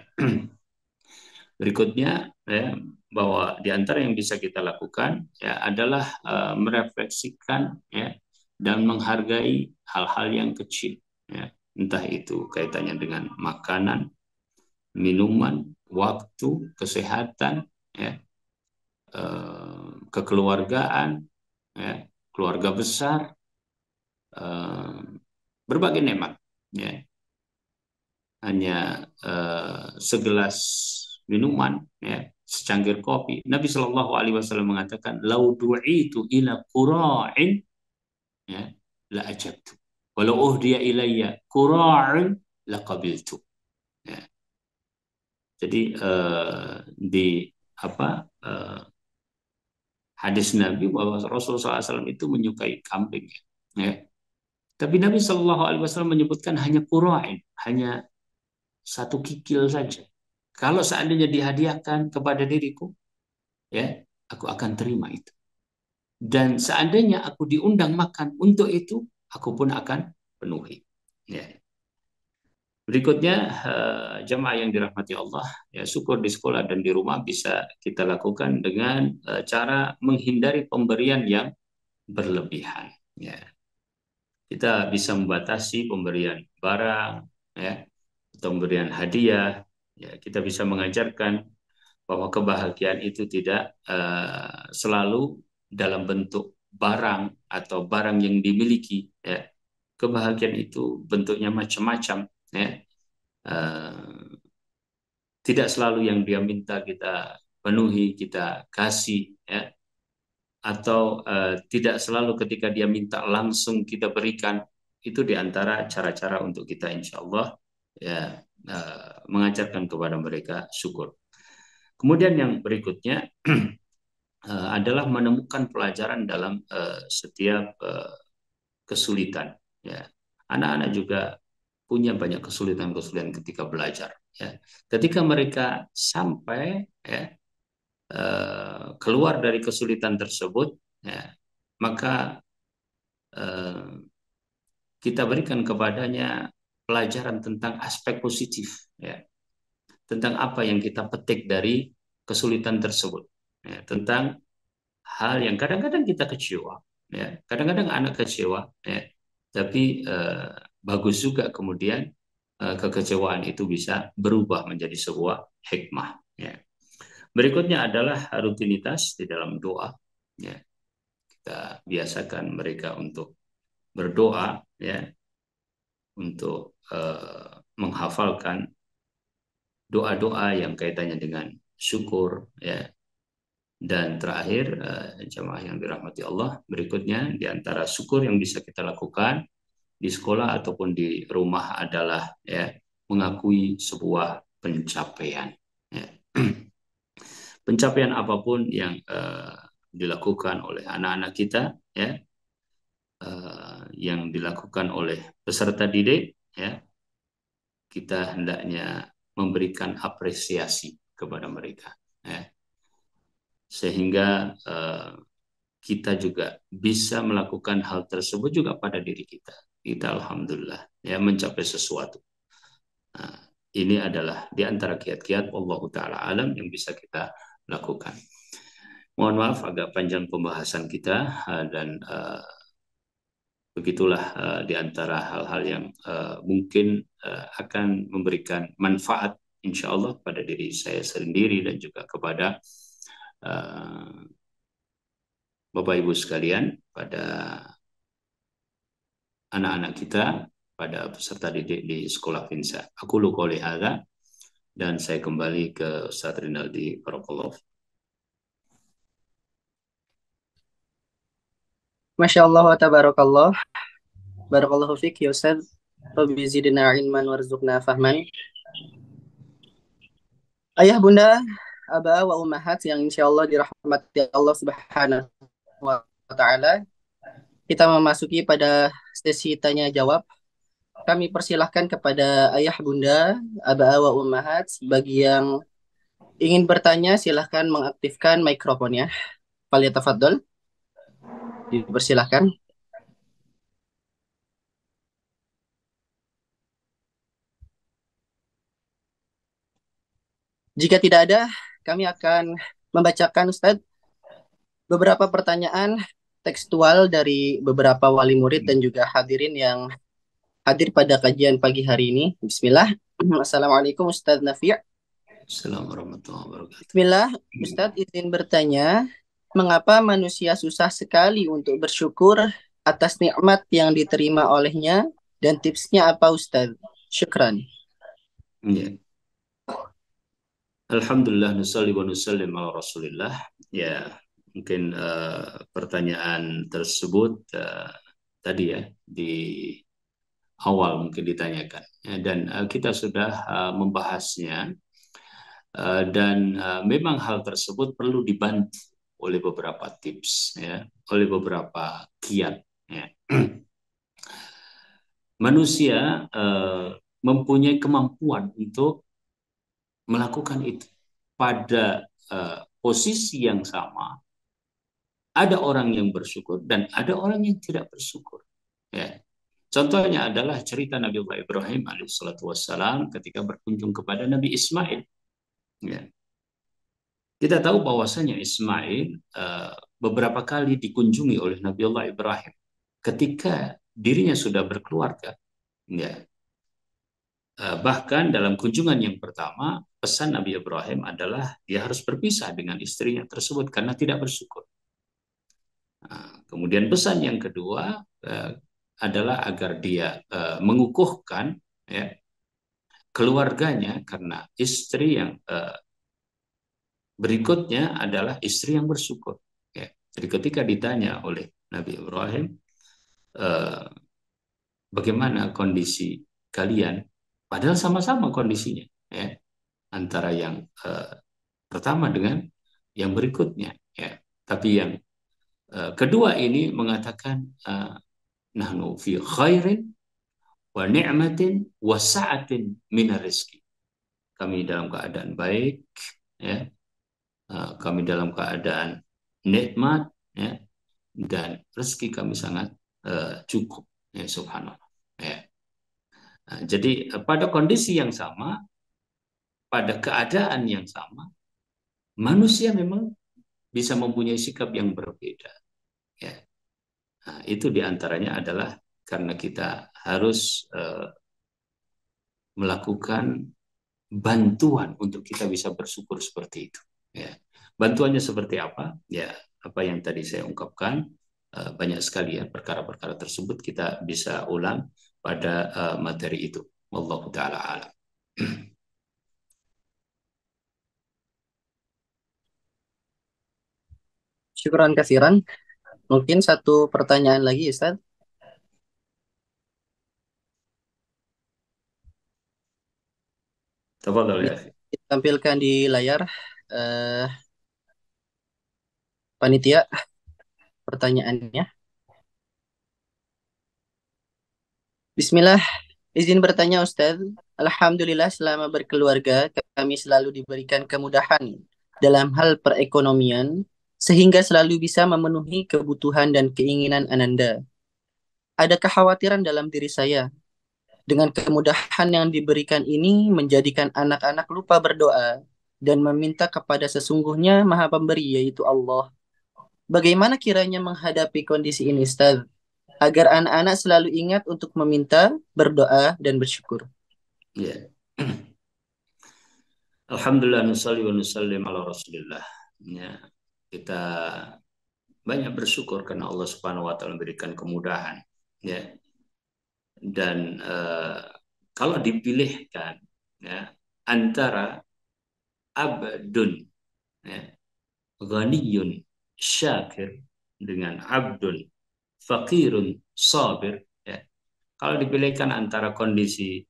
Berikutnya, ya, bahwa di antara yang bisa kita lakukan, ya, adalah merefleksikan, ya, dan menghargai hal-hal yang kecil, ya. Entah itu kaitannya dengan makanan, minuman, waktu, kesehatan, ya, kekeluargaan, ya, keluarga besar, eh, berbagai nikmat, ya. Hanya segelas minuman, ya, secangkir kopi. Nabi Shallallahu Alaihi Wasallam mengatakan, "Lau du'itu ila qura'in, ya, la ajabtu. Walau uhdiya ilayya qura'in la qabiltu." Ya. Jadi di apa hadis Nabi bahwa Rasulullah SAW itu menyukai kambing, ya. Tapi Nabi Shallallahu Alaihi Wasallam menyebutkan hanya qura'in, hanya satu kikil saja. Kalau seandainya dihadiahkan kepada diriku, ya, aku akan terima itu. Dan seandainya aku diundang makan untuk itu, aku pun akan penuhi. Ya. Berikutnya, jemaah yang dirahmati Allah, ya, syukur di sekolah dan di rumah bisa kita lakukan dengan cara menghindari pemberian yang berlebihan. Ya. Kita bisa membatasi pemberian barang, ya, atau pemberian hadiah. Ya, kita bisa mengajarkan bahwa kebahagiaan itu tidak selalu dalam bentuk barang atau barang yang dimiliki, ya. Kebahagiaan itu bentuknya macam-macam, ya. Uh, Tidak selalu yang dia minta kita penuhi, kita kasih, ya. Atau tidak selalu ketika dia minta langsung kita berikan. Itu diantara cara-cara untuk kita insya Allah, ya, mengajarkan kepada mereka syukur. Kemudian yang berikutnya adalah menemukan pelajaran dalam setiap kesulitan. Ya. Anak-anak juga punya banyak kesulitan-kesulitan ketika belajar. Ya. Ketika mereka sampai, ya, keluar dari kesulitan tersebut, ya, maka kita berikan kepadanya pelajaran tentang aspek positif, ya, tentang apa yang kita petik dari kesulitan tersebut, ya, tentang hal yang kadang-kadang kita kecewa, ya, kadang-kadang anak kecewa, ya, tapi bagus juga kemudian kekecewaan itu bisa berubah menjadi sebuah hikmah, ya. Berikutnya adalah rutinitas di dalam doa. Ya, kita biasakan mereka untuk berdoa, ya, untuk menghafalkan doa-doa yang kaitannya dengan syukur, ya. Dan terakhir, jamaah yang dirahmati Allah, berikutnya di antara syukur yang bisa kita lakukan di sekolah ataupun di rumah adalah, ya, mengakui sebuah pencapaian. Ya. Pencapaian apapun yang dilakukan oleh anak-anak kita, ya, yang dilakukan oleh peserta didik, ya, kita hendaknya memberikan apresiasi kepada mereka, ya, sehingga kita juga bisa melakukan hal tersebut juga pada diri kita. Kita alhamdulillah, ya, mencapai sesuatu. Nah, ini adalah di antara kiat-kiat Allah Ta'ala alam yang bisa kita lakukan. Mohon maaf agak panjang pembahasan kita, dan begitulah di antara hal-hal yang mungkin akan memberikan manfaat insya Allah pada diri saya sendiri dan juga kepada uh, Bapak Ibu sekalian, pada anak-anak kita, pada peserta didik di sekolah Finsa. Aku qouli hadza, dan saya kembali ke Ustaz Rinaldi Barakallahu. Masya Allah wa tabarakallah. Barakallahu fiq ya Ustaz. Rabbi zidna ilman warzuqna fahman. Ayah bunda, aba wa ummahat yang insya Allah dirahmati Allah Subhanahu wa Ta'ala. Kita memasuki pada sesi tanya jawab. Kami persilahkan kepada ayah bunda, aba wa ummahat, bagi yang ingin bertanya silahkan mengaktifkan mikrofonnya. Falyatafaddal, dipersilahkan. Jika tidak ada, kami akan membacakan Ustadz beberapa pertanyaan tekstual dari beberapa wali murid dan juga hadirin yang hadir pada kajian pagi hari ini. Bismillah. Assalamualaikum Ustadz Nafi'. Assalamualaikum warahmatullahi wabarakatuh. Bismillah, Ustadz izin bertanya, mengapa manusia susah sekali untuk bersyukur atas nikmat yang diterima olehnya dan tipsnya apa Ustadz? Syukran. Ya. Alhamdulillah, nusalli wa nusallim ala Rasulillah. Ya, mungkin pertanyaan tersebut tadi, ya, di awal mungkin ditanyakan, ya, dan kita sudah membahasnya, dan memang hal tersebut perlu dibantu oleh beberapa tips, ya, oleh beberapa kiat, ya. Manusia mempunyai kemampuan untuk melakukan itu pada posisi yang sama. Ada orang yang bersyukur dan ada orang yang tidak bersyukur, ya. Contohnya adalah cerita Nabi Allah Ibrahim alaihissalatu wassalam ketika berkunjung kepada Nabi Ismail, ya. Kita tahu bahwasanya Ismail beberapa kali dikunjungi oleh Nabi Allah Ibrahim ketika dirinya sudah berkeluarga, ya. Bahkan dalam kunjungan yang pertama, pesan Nabi Ibrahim adalah dia harus berpisah dengan istrinya tersebut karena tidak bersyukur. Nah, kemudian pesan yang kedua adalah agar dia mengukuhkan, ya, keluarganya karena istri yang berikutnya adalah istri yang bersyukur. Ya. Jadi ketika ditanya oleh Nabi Ibrahim, eh, bagaimana kondisi kalian, padahal sama-sama kondisinya, ya, antara yang pertama dengan yang berikutnya, ya. Tapi yang kedua ini mengatakan nahnu fi khairin wa ni'matin wa sa'atin minar rizki. Kami dalam keadaan baik, ya. Kami dalam keadaan nikmat, ya, dan rezeki kami sangat cukup, ya, subhanallah, ya. Nah, jadi pada kondisi yang sama, pada keadaan yang sama, manusia memang bisa mempunyai sikap yang berbeda, ya. Nah, itu diantaranya adalah karena kita harus melakukan bantuan untuk kita bisa bersyukur seperti itu. Ya. Bantuannya seperti apa? Ya, apa yang tadi saya ungkapkan, banyak sekali ya perkara-perkara tersebut kita bisa ulang pada materi itu. Wallahu taala alam. Syukran kasiran. Mungkin satu pertanyaan lagi, Ustaz. Tafadhal ya. Bisa ditampilkan di layar, eh, panitia, pertanyaannya. Bismillah, izin bertanya Ustaz. Alhamdulillah selama berkeluarga kami selalu diberikan kemudahan dalam hal perekonomian sehingga selalu bisa memenuhi kebutuhan dan keinginan Ananda. Ada kekhawatiran dalam diri saya dengan kemudahan yang diberikan ini menjadikan anak-anak lupa berdoa dan meminta kepada sesungguhnya Maha Pemberi yaitu Allah. Bagaimana kiranya menghadapi kondisi ini Ustaz agar anak-anak selalu ingat untuk meminta, berdoa dan bersyukur. Ya. Alhamdulillah nusalli wa nusallim ala Rasulillah. Ya, kita banyak bersyukur karena Allah Subhanahu wa taala memberikan kemudahan. Ya. Dan kalau dipilihkan ya antara abdun ya, ghaniyun syakir dengan abdun fakirun sabir ya. Kalau dipilihkan antara kondisi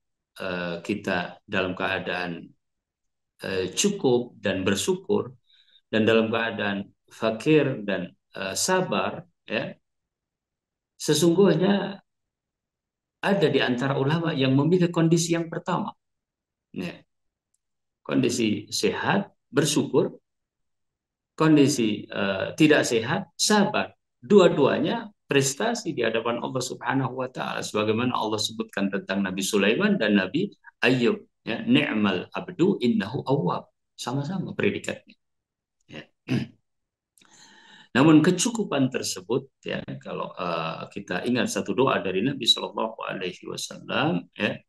kita dalam keadaan cukup dan bersyukur dan dalam keadaan fakir dan sabar ya, sesungguhnya ada di antara ulama yang memilih kondisi yang pertama ya. Kondisi sehat bersyukur, kondisi tidak sehat sabar. Dua-duanya prestasi di hadapan Allah Subhanahu wa taala sebagaimana Allah sebutkan tentang Nabi Sulaiman dan Nabi Ayyub ya, ni'mal abdu innahu awwab, sama-sama predikatnya ya. Namun kecukupan tersebut ya kalau kita ingat satu doa dari Nabi Shallallahu Alaihi Wasallam ya,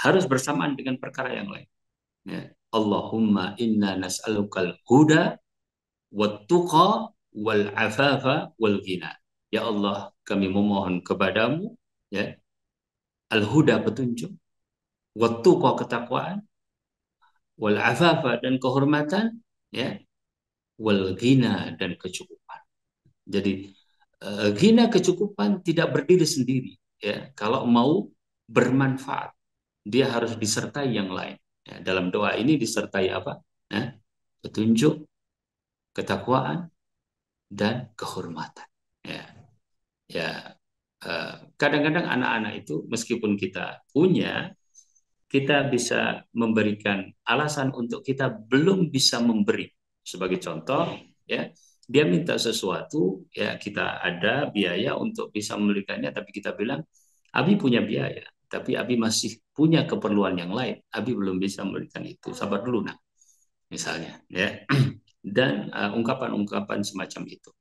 harus bersamaan dengan perkara yang lain. Ya. Allahumma inna nas'alukal huda wat tuqa wal afafa wal ghina. Ya Allah, kami memohon kepadamu ya al huda petunjuk, wat tuqa ketakwaan, wal afafa dan kehormatan ya, wal ghina dan kecukupan. Jadi ghina kecukupan tidak berdiri sendiri ya. Kalau mau bermanfaat dia harus disertai yang lain. Ya, dalam doa ini disertai apa? Ya, petunjuk, ketakwaan, dan kehormatan. Ya, ya. Kadang-kadang anak-anak itu meskipun kita punya, kita bisa memberikan alasan untuk kita belum bisa memberi. Sebagai contoh, ya, dia minta sesuatu, ya kita ada biaya untuk bisa memberikannya, tapi kita bilang, Abi punya biaya, tapi Abi masih punya keperluan yang lain. Abi belum bisa memberikan itu. Sabar dulu, nak. Misalnya, ya. Dan ungkapan-ungkapan semacam itu.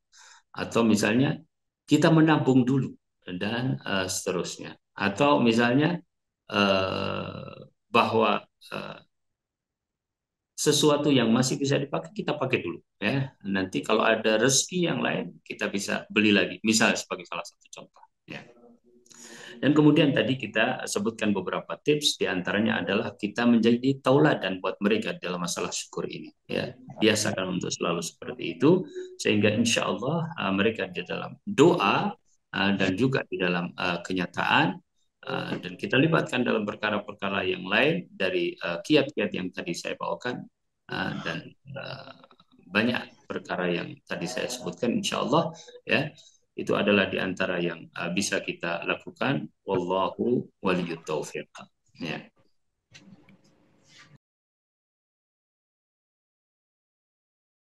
Atau misalnya kita menabung dulu dan seterusnya. Atau misalnya bahwa sesuatu yang masih bisa dipakai kita pakai dulu ya. Nanti kalau ada rezeki yang lain kita bisa beli lagi. Misal sebagai salah satu contoh ya. Dan kemudian tadi kita sebutkan beberapa tips, diantaranya adalah kita menjadi tauladan buat mereka dalam masalah syukur ini. Ya, biasakan untuk selalu seperti itu, sehingga insya Allah mereka di dalam doa dan juga di dalam kenyataan dan kita libatkan dalam perkara-perkara yang lain dari kiat-kiat yang tadi saya bawakan dan banyak perkara yang tadi saya sebutkan, insya Allah ya itu adalah di antara yang bisa kita lakukan. Wallahu waliyut taufiq. Ya.